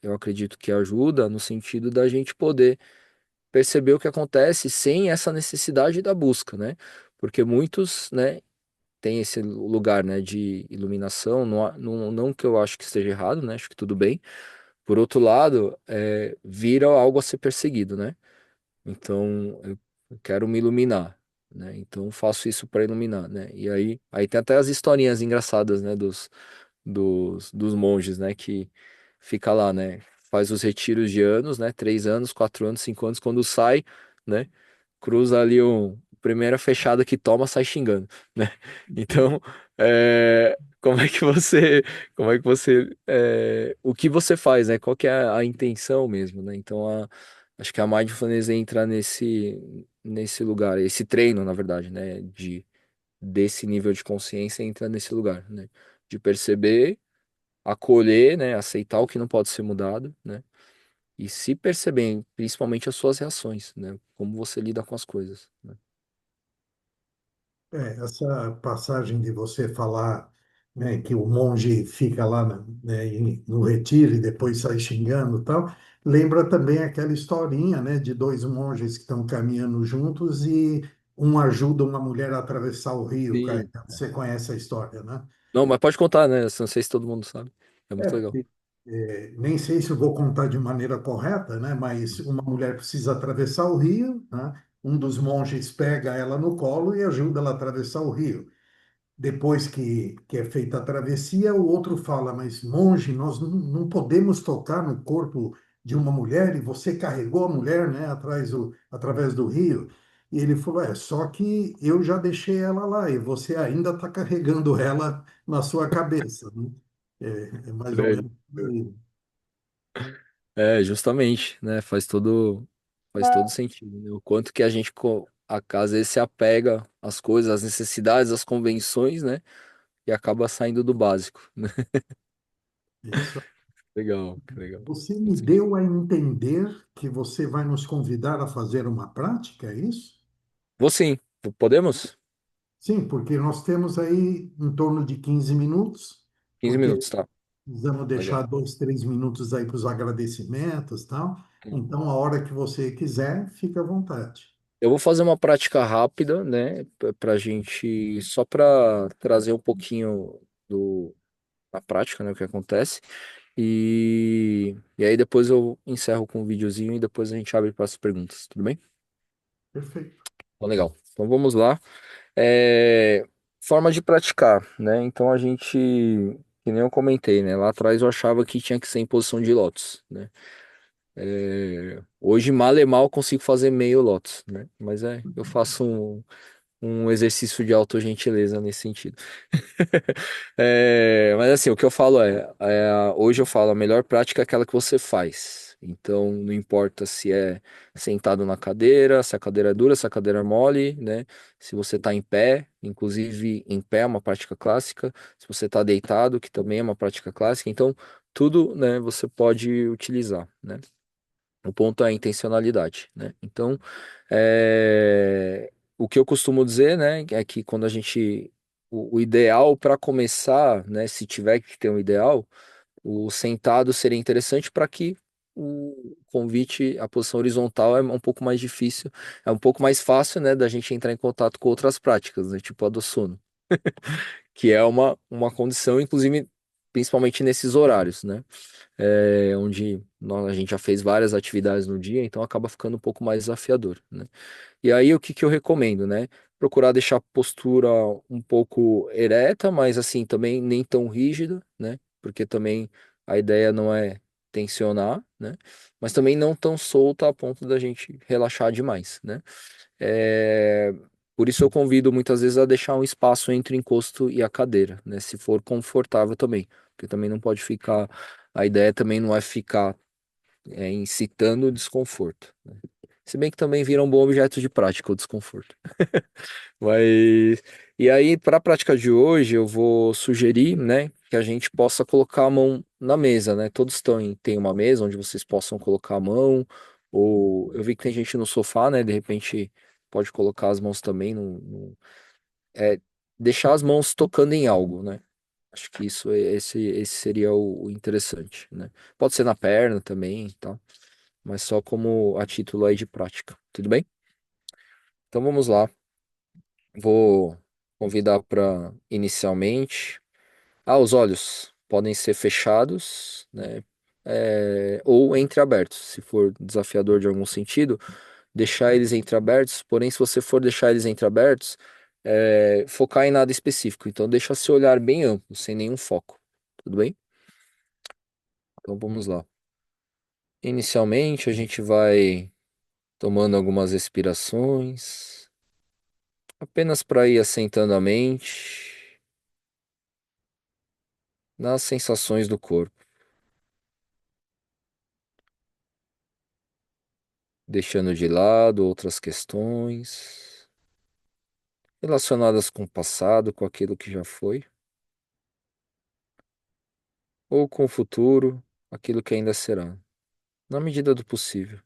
eu acredito que ajuda no sentido da gente poder perceber o que acontece sem essa necessidade da busca, né? Porque muitos, né, têm esse lugar, né, de iluminação, não que eu acho que esteja errado, né? Acho que tudo bem. Por outro lado, vira algo a ser perseguido, né? Então, eu quero me iluminar, né? Então, faço isso para iluminar, né? E aí tem até as historinhas engraçadas, né? Dos monges, né? Que fica lá, né? Faz os retiros de anos, né? 3 anos, 4 anos, 5 anos. Quando sai, né? Cruza ali primeira fechada que toma, sai xingando, né? Então, o que você faz, né? Qual que é a intenção mesmo, né? Então, acho que a mindfulness entra nesse lugar, esse treino, na verdade, né? Desse nível de consciência entra nesse lugar, né? De perceber, acolher, né? Aceitar o que não pode ser mudado, né? E se perceber, principalmente as suas reações, né? Como você lida com as coisas, né? Essa passagem de você falar, né, que o monge fica lá, né, no retiro e depois sai xingando e tal, lembra também aquela historinha, né, de dois monges que estão caminhando juntos e um ajuda uma mulher a atravessar o rio. Sim. Você conhece a história, né? Não, mas pode contar, né? Não sei se todo mundo sabe. É muito legal. Porque, nem sei se eu vou contar de maneira correta, né? Mas uma mulher precisa atravessar o rio, né? Um dos monges pega ela no colo e ajuda ela a atravessar o rio. Depois que é feita a travessia, o outro fala: Mas monge, nós não podemos tocar no corpo de uma mulher e você carregou a mulher, né? Através do rio. E ele falou, só que eu já deixei ela lá e você ainda está carregando ela na sua cabeça, né? É mais ou É, menos por aí. justamente, né? Faz todo sentido, né? O quanto que a gente, às vezes, se apega às coisas, às necessidades, às convenções, né? E acaba saindo do básico, né? Isso. Legal, que legal. Você Faz me sentido. deu a entender que você vai nos convidar a fazer uma prática, é isso? Vou sim, podemos? Sim, porque nós temos aí em torno de 15 minutos, 15 porque minutos, tá? precisamos Legal. deixar 2, 3 minutos aí para os agradecimentos e tal. Então, a hora que você quiser, fica à vontade. Eu vou fazer uma prática rápida, né, pra gente, só para trazer um pouquinho da prática, né, o que acontece. E aí depois eu encerro com um videozinho e depois a gente abre para as perguntas, tudo bem? Perfeito. Então, legal. Então vamos lá. É, forma de praticar, né? Então a gente, que nem eu comentei, né? Lá atrás eu achava que tinha que ser em posição de lótus, né? Hoje, mal e mal, consigo fazer meio lótus, né? Mas eu faço um exercício de autogentileza nesse sentido. Mas assim, o que eu falo hoje eu falo, a melhor prática é aquela que você faz. Então, não importa se é sentado na cadeira, se a cadeira é dura, se a cadeira é mole, né? Se você está em pé, inclusive em pé é uma prática clássica. Se você está deitado, que também é uma prática clássica. Então, tudo, né, você pode utilizar, né? O ponto é a intencionalidade, né? Então, o que eu costumo dizer, né, é que quando a gente, o ideal para começar, né, se tiver que ter um ideal, o sentado seria interessante para que o convite, a posição horizontal é um pouco mais difícil, é um pouco mais fácil, né, da gente entrar em contato com outras práticas, né, tipo a do sono, que é uma condição, inclusive, principalmente nesses horários, né? Onde a gente já fez várias atividades no dia, então acaba ficando um pouco mais desafiador, né? E aí o que que eu recomendo, né? Procurar deixar a postura um pouco ereta, mas assim também nem tão rígida, né? Porque também a ideia não é tensionar, né? Mas também não tão solta a ponto da gente relaxar demais, né? É, Por isso eu convido muitas vezes a deixar um espaço entre o encosto e a cadeira, né? Se for confortável também, porque também não pode ficar. A ideia também não é ficar incitando o desconforto, né? Se bem que também vira um bom objeto de prática o desconforto. Mas e aí para a prática de hoje eu vou sugerir, né, que a gente possa colocar a mão na mesa, né? Todos têm uma mesa onde vocês possam colocar a mão, ou eu vi que tem gente no sofá, né? De repente pode colocar as mãos também é, deixar as mãos tocando em algo, né? Acho que esse seria o interessante, né? Pode ser na perna também, tá? Mas só como a título aí de prática, tudo bem? Então vamos lá. Vou convidar para inicialmente. Os olhos podem ser fechados, né? Ou entreabertos, se for desafiador de algum sentido, deixar eles entreabertos. Porém, se você for deixar eles entreabertos, focar em nada específico. Então, deixa seu olhar bem amplo, sem nenhum foco. Tudo bem? Então, vamos lá. Inicialmente, a gente vai tomando algumas respirações, apenas para ir assentando a mente nas sensações do corpo, deixando de lado outras questões relacionadas com o passado, com aquilo que já foi, ou com o futuro, aquilo que ainda será, na medida do possível.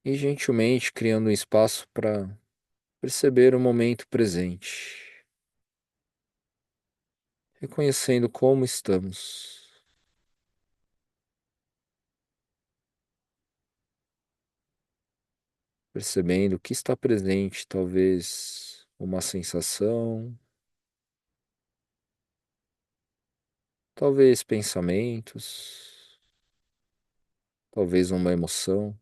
E gentilmente criando um espaço para perceber o momento presente, reconhecendo como estamos, percebendo que está presente, talvez uma sensação, talvez pensamentos, talvez uma emoção.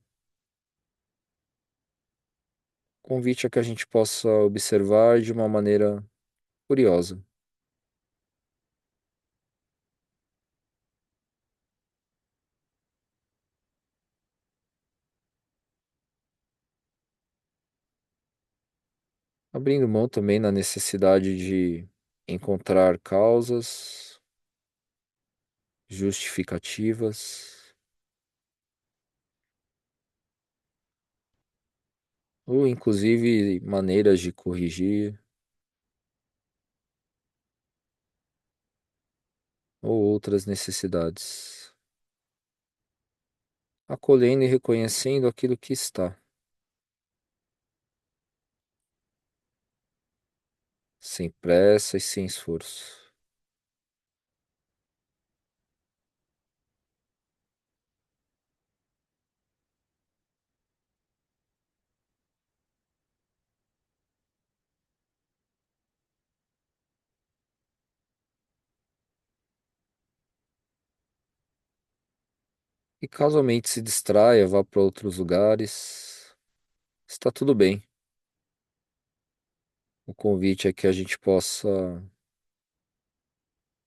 Convite a que a gente possa observar de uma maneira curiosa. abrindo mão também na necessidade de encontrar causas justificativas ou inclusive maneiras de corrigir ou outras necessidades, acolhendo e reconhecendo aquilo que está, sem pressa e sem esforço. E caso a mente se distraia, vá para outros lugares, está tudo bem. O convite é que a gente possa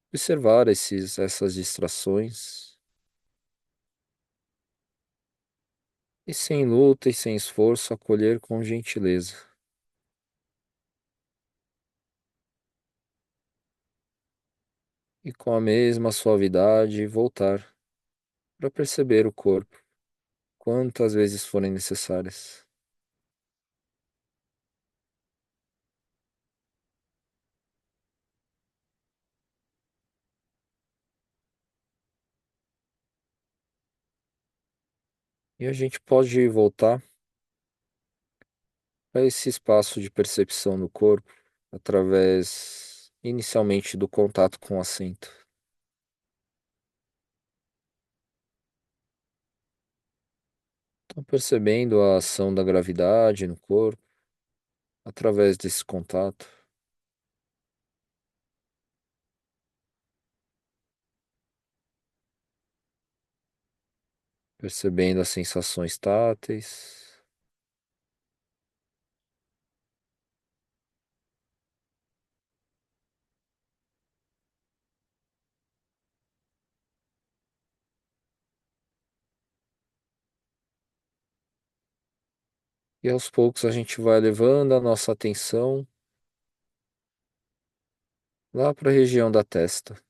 observar essas distrações e, sem luta e sem esforço, acolher com gentileza. E com a mesma suavidade voltar para perceber o corpo, quantas vezes forem necessárias. E a gente pode voltar para esse espaço de percepção no corpo através, inicialmente, do contato com o assento. Então, percebendo a ação da gravidade no corpo através desse contato. Percebendo as sensações táteis. E aos poucos a gente vai levando a nossa atenção lá para a região da testa.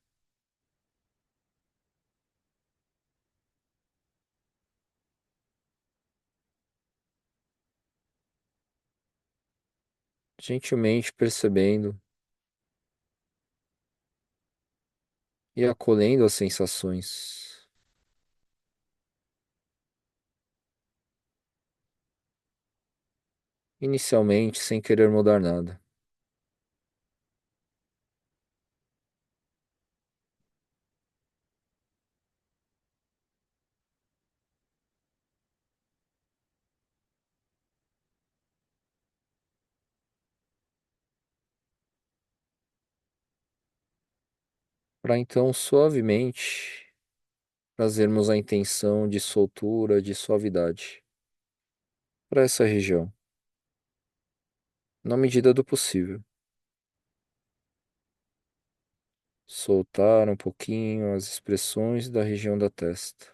Gentilmente percebendo e acolhendo as sensações. Inicialmente, sem querer mudar nada. Para então suavemente trazermos a intenção de soltura, de suavidade para essa região, na medida do possível. Soltar um pouquinho as expressões da região da testa.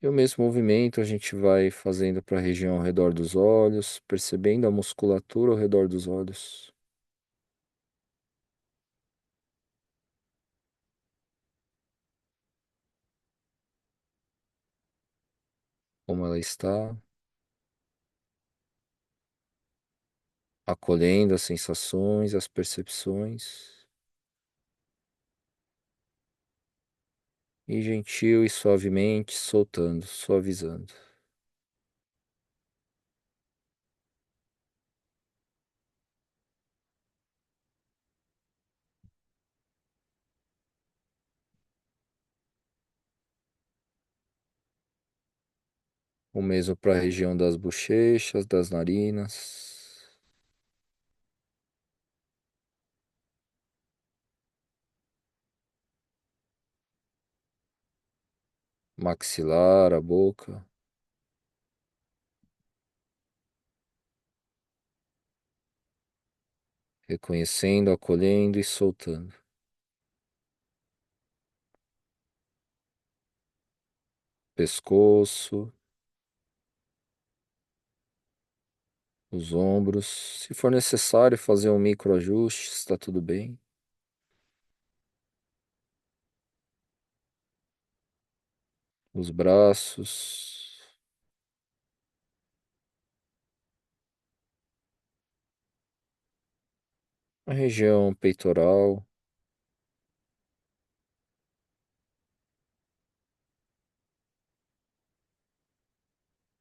E o mesmo movimento a gente vai fazendo para a região ao redor dos olhos, percebendo a musculatura ao redor dos olhos. Como ela está, acolhendo as sensações, as percepções, e gentil e suavemente soltando, suavizando. O mesmo para a região das bochechas, das narinas, maxilar, a boca. reconhecendo, acolhendo e soltando. Pescoço, os ombros. Se for necessário fazer um microajuste, está tudo bem. Os braços, a região peitoral,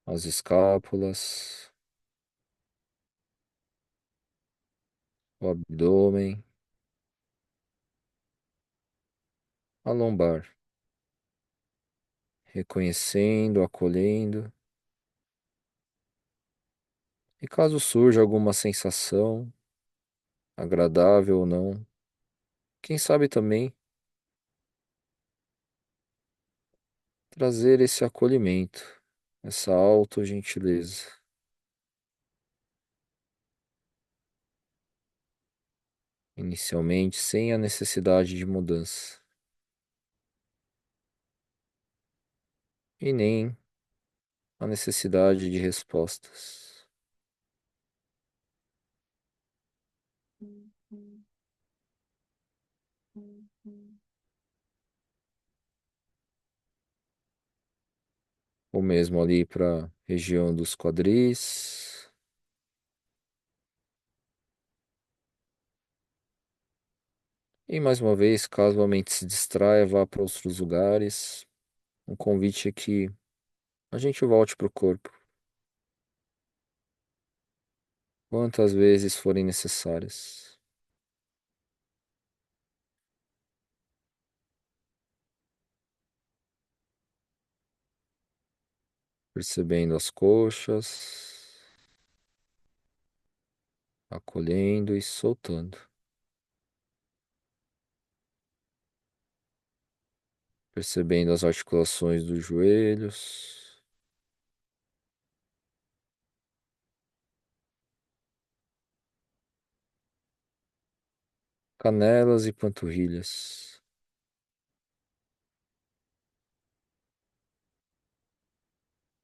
as escápulas, o abdômen, a lombar, reconhecendo, acolhendo. E caso surja alguma sensação, agradável ou não, quem sabe também trazer esse acolhimento, essa autogentileza, inicialmente sem a necessidade de mudança e nem a necessidade de respostas. Ou mesmo ali para a região dos quadris. E mais uma vez, caso a mente se distraia, vá para outros lugares. Um convite é que a gente volte para o corpo quantas vezes forem necessárias, percebendo as coxas, acolhendo e soltando, percebendo as articulações dos joelhos, canelas e panturrilhas,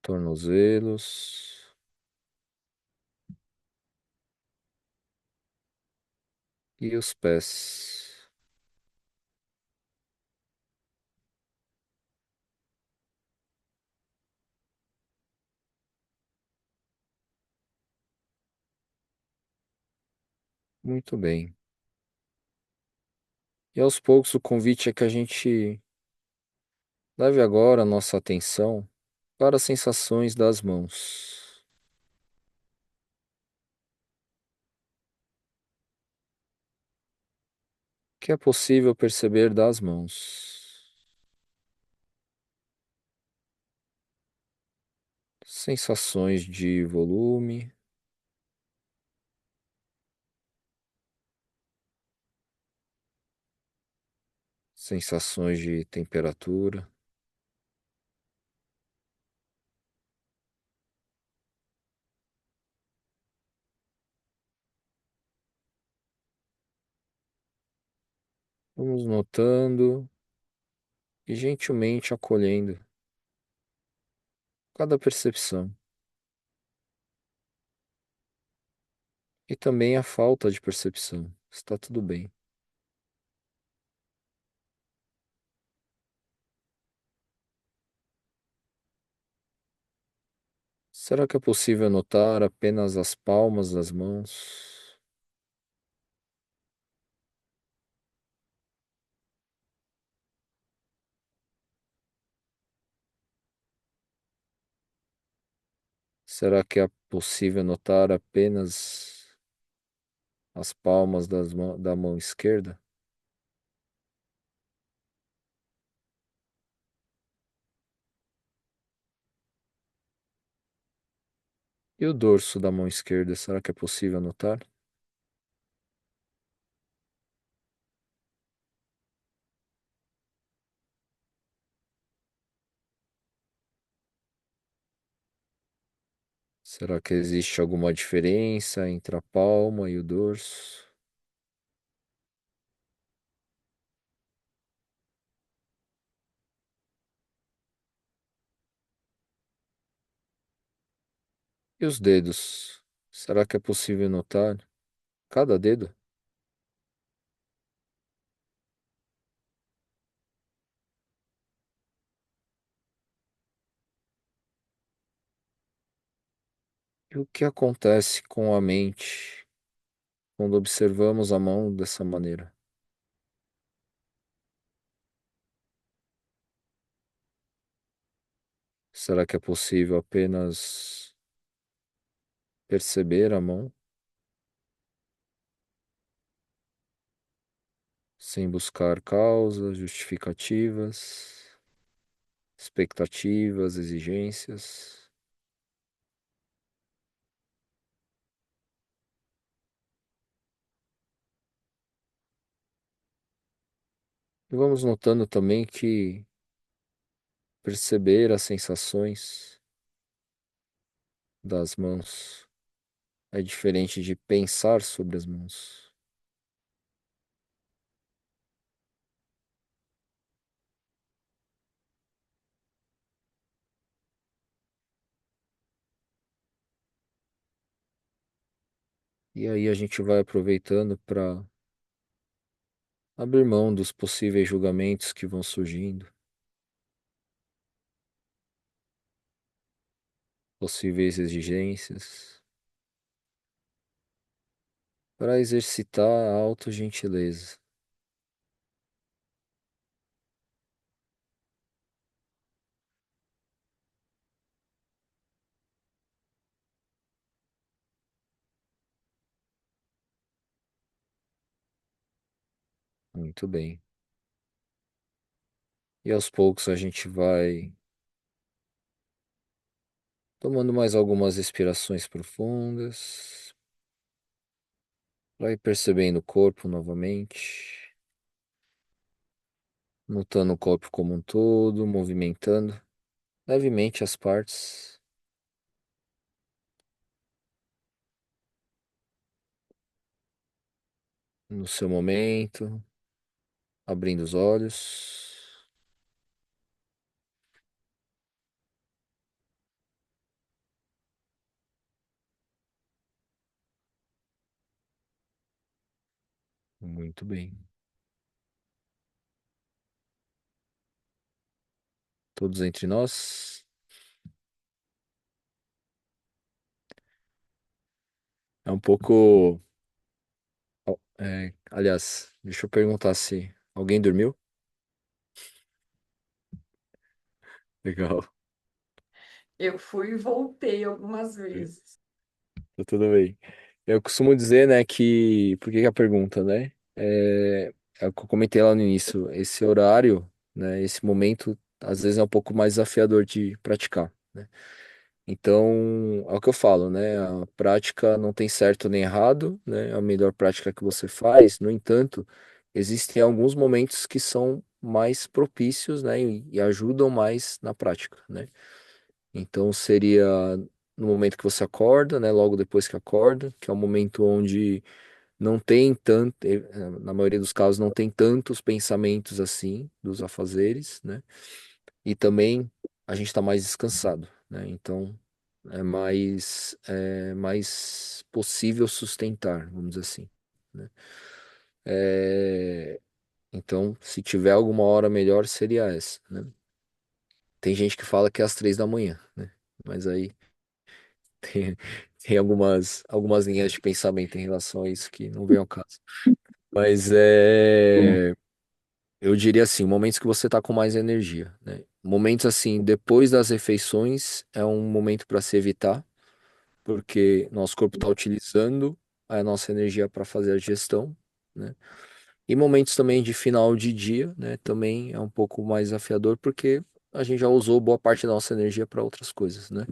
tornozelos e os pés. Muito bem. E aos poucos o convite é que a gente leve agora a nossa atenção para as sensações das mãos. O que é possível perceber das mãos? Sensações de volume, sensações de temperatura, vamos notando e gentilmente acolhendo cada percepção e também a falta de percepção. Está tudo bem. Será que é possível notar apenas as palmas das mãos? Será que é possível notar apenas as palmas da mão esquerda? E o dorso da mão esquerda, será que é possível notar? Será que existe alguma diferença entre a palma e o dorso? E os dedos? Será que é possível notar cada dedo? E o que acontece com a mente quando observamos a mão dessa maneira? Será que é possível apenas perceber a mão sem buscar causas, justificativas, expectativas, exigências? E vamos notando também que perceber as sensações das mãos é diferente de pensar sobre as mãos. E aí a gente vai aproveitando para abrir mão dos possíveis julgamentos que vão surgindo, possíveis exigências, para exercitar a autogentileza. Muito bem. E aos poucos a gente vai tomando mais algumas respirações profundas, vai percebendo o corpo novamente, notando o corpo como um todo, movimentando levemente as partes no seu momento, abrindo os olhos. Muito bem. Todos entre nós. É um pouco. Aliás, deixa eu perguntar se alguém dormiu? Legal, Eu fui e voltei algumas vezes. tá tudo bem. Eu costumo dizer, né, que. Por que que a pergunta, né? É o que eu comentei lá no início. Esse horário, né, esse momento, às vezes é um pouco mais desafiador de praticar, né? Então, é o que eu falo, né? A prática não tem certo nem errado, né? A melhor prática que você faz. No entanto, existem alguns momentos que são mais propícios, né? E ajudam mais na prática, né? Então, seria no momento que você acorda, né? Logo depois que acorda, que é o momento onde não tem tanto, na maioria dos casos, não tem tantos pensamentos assim dos afazeres, né? E também a gente está mais descansado, né? Então é mais possível sustentar, vamos dizer assim, né? É, então, se tiver alguma hora melhor, seria essa, né? Tem gente que fala que é às 3 da manhã, né? Mas aí tem, tem algumas linhas de pensamento em relação a isso que não vem ao caso. Mas eu diria assim, momentos que você está com mais energia, né? Momentos assim, depois das refeições é um momento para se evitar, porque nosso corpo está utilizando a nossa energia para fazer a digestão, né? E momentos também de final de dia, né? Também é um pouco mais desafiador, porque a gente já usou boa parte da nossa energia para outras coisas, né?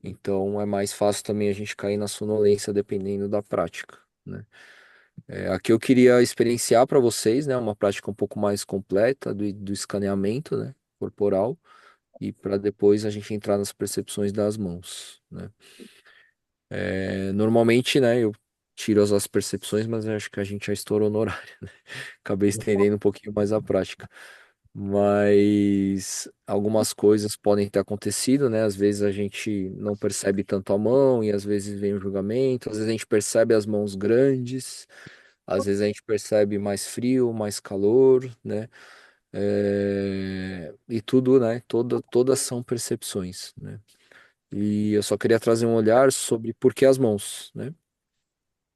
Então é mais fácil também a gente cair na sonolência dependendo da prática, né? Aqui eu queria experienciar para vocês, né, uma prática um pouco mais completa do escaneamento, né, corporal, e para depois a gente entrar nas percepções das mãos, né? Normalmente, né, eu tiro as percepções, mas eu acho que a gente já estourou no horário, né? Acabei estendendo um pouquinho mais a prática. Mas algumas coisas podem ter acontecido, né? Às vezes a gente não percebe tanto a mão e às vezes vem o julgamento, às vezes a gente percebe as mãos grandes, às vezes a gente percebe mais frio, mais calor, né? E tudo, né? Todas são percepções, né? E eu só queria trazer um olhar sobre por que as mãos, né?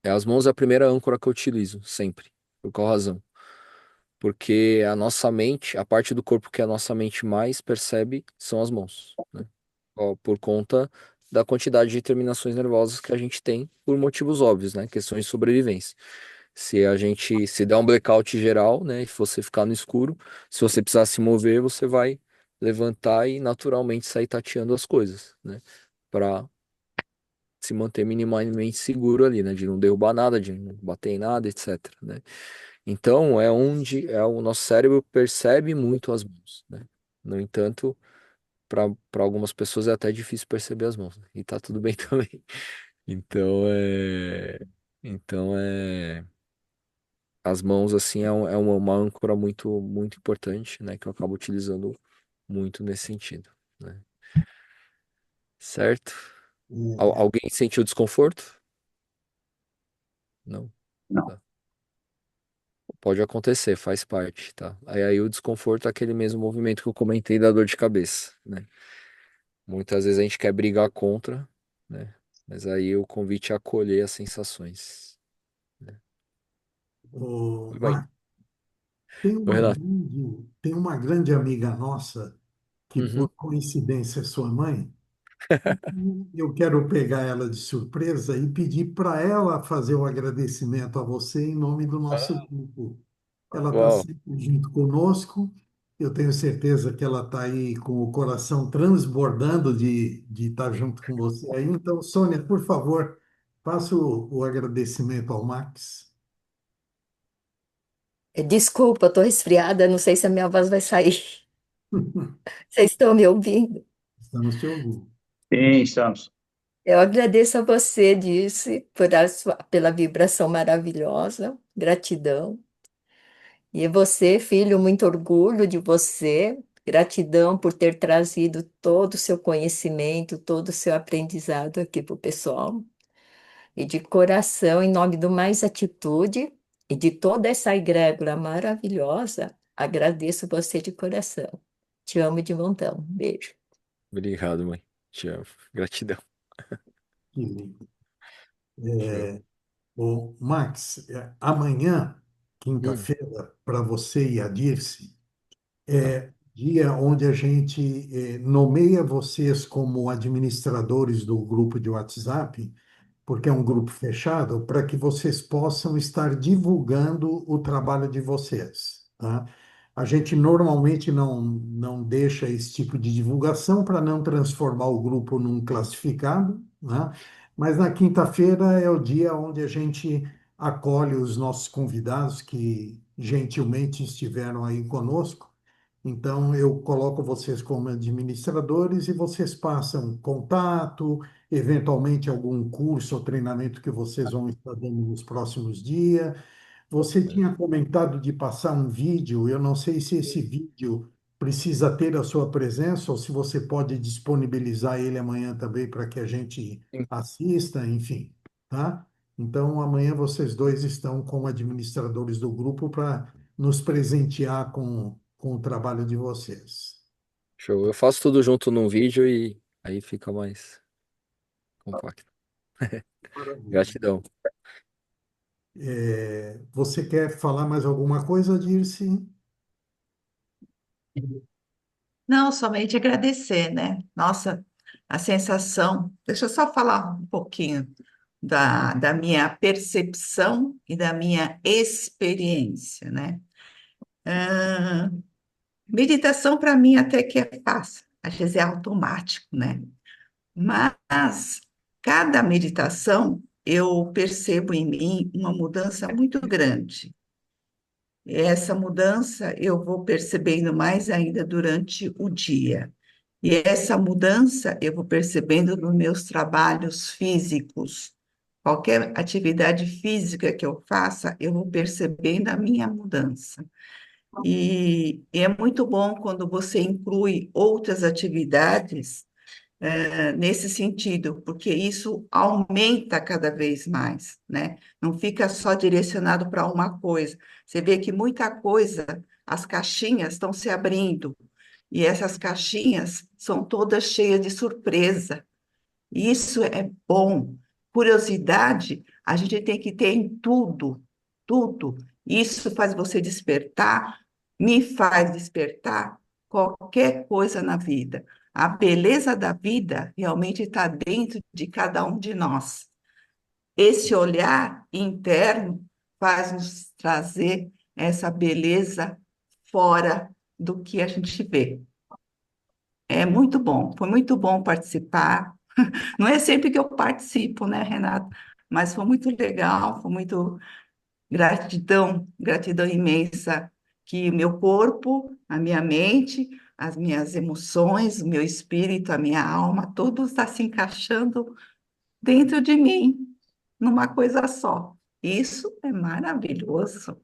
As mãos é a primeira âncora que eu utilizo, sempre. Por qual razão? Porque a nossa mente, a parte do corpo que a nossa mente mais percebe são as mãos, né? Por conta da quantidade de terminações nervosas que a gente tem por motivos óbvios, né? Questões de sobrevivência. Se a gente se der um blackout geral, né, e você ficar no escuro, se você precisar se mover, você vai levantar e naturalmente sair tateando as coisas, né, para se manter minimamente seguro ali, né, de não derrubar nada, de não bater em nada, etc, né? Então, é onde o nosso cérebro percebe muito as mãos, né? No entanto, para algumas pessoas é até difícil perceber as mãos, né? E tá tudo bem também. Então, as mãos, assim, é uma âncora muito importante, né? Que eu acabo utilizando muito nesse sentido, né? Certo? Alguém sentiu desconforto? Não? Não. Tá. Pode acontecer, faz parte, tá? Aí o desconforto é aquele mesmo movimento que eu comentei da dor de cabeça, né? Muitas vezes a gente quer brigar contra, né? Mas aí o convite é acolher as sensações, né? Ô, Vai. Marcos, tem Ô, Renato. tem uma grande amiga nossa, que Uhum. por coincidência é sua mãe. Eu quero pegar ela de surpresa e pedir para ela fazer o agradecimento a você em nome do nosso grupo. Ela está Uau, sempre junto conosco. Eu tenho certeza que ela está aí com o coração transbordando de estar junto com você aí. Então, Sônia, por favor, faça o agradecimento ao Max. Desculpa, eu tô resfriada, não sei se a minha voz vai sair. Vocês estão me ouvindo? Estamos te ouvindo. Sim, estamos. Eu agradeço a você, Dirce, pela vibração maravilhosa, gratidão. E você, filho, muito orgulho de você, gratidão por ter trazido todo o seu conhecimento, todo o seu aprendizado aqui para o pessoal. E de coração, em nome do Mais Atitude e de toda essa egrégora maravilhosa, agradeço você de coração. Te amo de montão. Beijo. obrigado, mãe. Te amo. Gratidão. Que lindo. Show. Ô, Max, amanhã, Hum, quinta-feira, para você e a Dirce, tá. é dia onde a gente nomeia vocês como administradores do grupo de WhatsApp, porque é um grupo fechado, para que vocês possam estar divulgando o trabalho de vocês, tá? A gente normalmente não deixa esse tipo de divulgação para não transformar o grupo num classificado, né? Mas na quinta-feira é o dia onde a gente acolhe os nossos convidados que gentilmente estiveram aí conosco. Então, eu coloco vocês como administradores e vocês passam contato, eventualmente algum curso ou treinamento que vocês vão estar dando nos próximos dias. Você tinha comentado de passar um vídeo, eu não sei se esse vídeo precisa ter a sua presença ou se você pode disponibilizar ele amanhã também para que a gente Sim. assista, enfim, tá? Então, amanhã vocês dois estão como administradores do grupo para nos presentear com o trabalho de vocês. Show. Eu faço tudo junto num vídeo e aí fica mais compacto. Maravilha. Gratidão. Você quer falar mais alguma coisa, Dirce? Não, somente agradecer, né? Nossa, a sensação. Deixa eu só falar um pouquinho da minha percepção e da minha experiência, né? Ah, meditação para mim até que é fácil, às vezes é automático, né? Mas cada meditação eu percebo em mim uma mudança muito grande. E essa mudança eu vou percebendo mais ainda durante o dia. E essa mudança eu vou percebendo nos meus trabalhos físicos. Qualquer atividade física que eu faça, eu vou percebendo a minha mudança. E é muito bom quando você inclui outras atividades nesse sentido, porque isso aumenta cada vez mais, né? Não fica só direcionado para uma coisa. Você vê que muita coisa, as caixinhas estão se abrindo, e essas caixinhas são todas cheias de surpresa. Isso é bom. Curiosidade, a gente tem que ter em tudo, tudo. Isso faz você despertar, me faz despertar qualquer coisa na vida. A beleza da vida realmente está dentro de cada um de nós. Esse olhar interno faz nos trazer essa beleza fora do que a gente vê. É muito bom, foi muito bom participar. Não é sempre que eu participo, né, Renato? Mas foi muito legal, foi muito gratidão, gratidão imensa que o meu corpo, a minha mente, as minhas emoções, o meu espírito, a minha alma, tudo está se encaixando dentro de mim, numa coisa só. Isso é maravilhoso.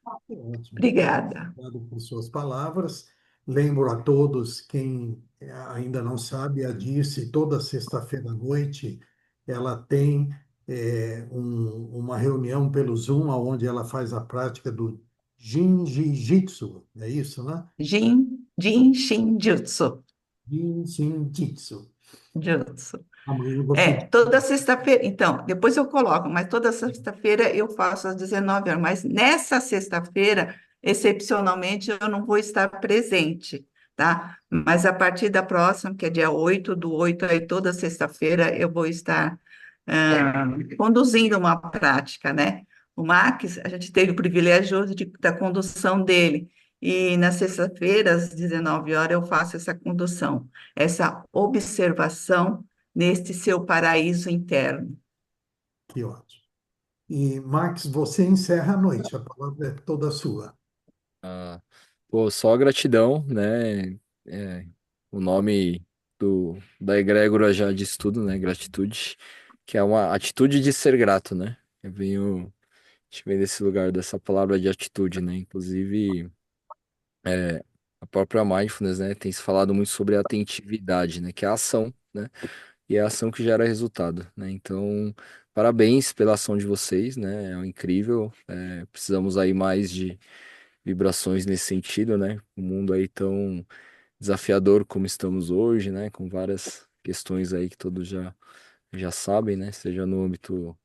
Ótimo. Obrigada. Obrigado por suas palavras. Lembro a todos, quem ainda não sabe, a Dirce, toda sexta-feira à noite, ela tem uma reunião pelo Zoom, onde ela faz a prática do Jin Jiu-Jitsu, é isso, né? Jin Shin Jutsu. Jin Shin Jitsu. Jutsu. Amanhã eu vou pedir. Toda sexta-feira, então, depois eu coloco, mas toda sexta-feira eu faço às 19 horas. Mas nessa sexta-feira, excepcionalmente, eu não vou estar presente, tá? Mas a partir da próxima, que é dia 8/8, aí toda sexta-feira eu vou estar conduzindo uma prática, né? O Max, a gente teve o privilégio hoje da condução dele. E na sexta-feira, às 19 horas, eu faço essa condução, essa observação neste seu paraíso interno. Que ótimo. E, Max, você encerra a noite, a palavra é toda sua. Ah, pô, só gratidão, né? É, o nome da egrégora já diz tudo, né? Gratitude, que é uma atitude de ser grato, né? A gente vem desse lugar, dessa palavra de atitude, né? Inclusive, a própria mindfulness, né? Tem se falado muito sobre a atentividade, né? Que é a ação, né? E é a ação que gera resultado, né? Então, parabéns pela ação de vocês, né? É incrível. Precisamos aí mais de vibrações nesse sentido, né? Um mundo aí tão desafiador como estamos hoje, né? Com várias questões aí que todos já sabem, né? Seja no âmbito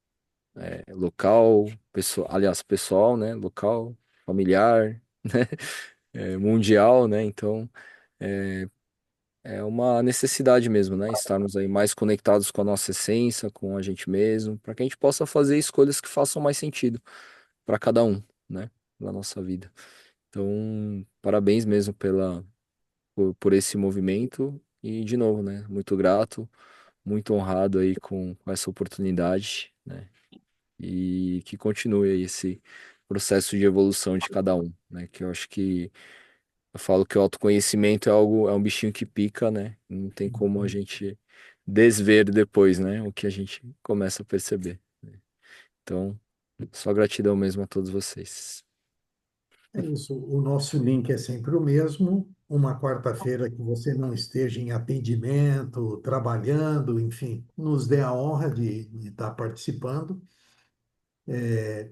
local, pessoal, aliás, pessoal, né? Local, familiar, né? Mundial, né? Então, é uma necessidade mesmo, né? Estarmos aí mais conectados com a nossa essência, com a gente mesmo, para que a gente possa fazer escolhas que façam mais sentido para cada um, né? Na nossa vida. Então, parabéns mesmo por esse movimento e, de novo, né? Muito grato, muito honrado aí com essa oportunidade, né? E que continue aí esse processo de evolução de cada um, né? Que eu acho que eu falo que o autoconhecimento é um bichinho que pica, né? Não tem como a gente desver depois, né? O que a gente começa a perceber, né? Então, só gratidão mesmo a todos vocês. É isso, o nosso link é sempre o mesmo. Uma quarta-feira que você não esteja em atendimento, trabalhando, enfim, nos dê a honra de estar participando.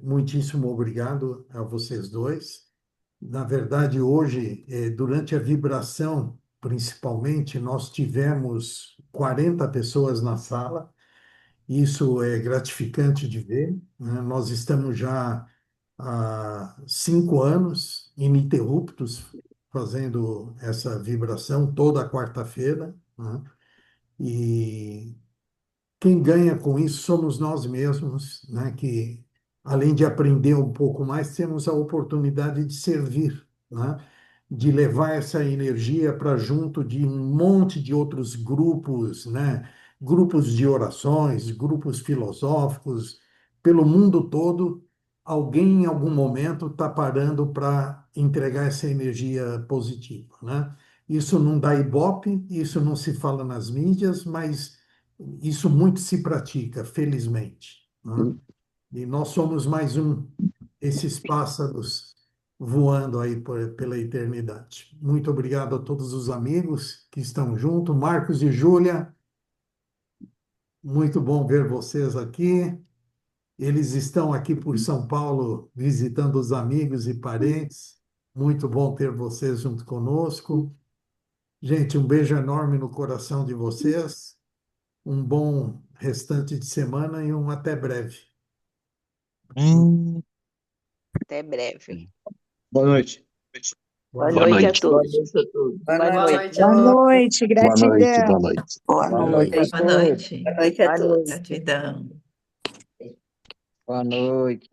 Muitíssimo obrigado a vocês dois. Na verdade, hoje, durante a vibração, principalmente, nós tivemos 40 pessoas na sala. Isso é gratificante de ver, né? Nós estamos já há 5 anos ininterruptos fazendo essa vibração toda quarta-feira, né? E quem ganha com isso somos nós mesmos, né? Que, além de aprender um pouco mais, temos a oportunidade de servir, né? De levar essa energia para junto de um monte de outros grupos, né? Grupos de orações, grupos filosóficos, pelo mundo todo. Alguém, em algum momento, está parando para entregar essa energia positiva, né? Isso não dá ibope, isso não se fala nas mídias, mas isso muito se pratica, felizmente, né? E nós somos mais um desses pássaros voando aí pela eternidade. Muito obrigado a todos os amigos que estão junto. Marcos e Júlia, muito bom ver vocês aqui. Eles estão aqui por São Paulo visitando os amigos e parentes. Muito bom ter vocês junto conosco. Gente, um beijo enorme no coração de vocês. Um bom restante de semana e um até breve. Até breve. Boa noite. Boa Boa noite a noite. todos. Boa Boa noite. noite a Boa todos. noite, Boa noite, boa gratidão. noite. Boa Boa noite. noite. Boa noite. Boa noite a Boa todos. noite. Gratidão. Boa noite.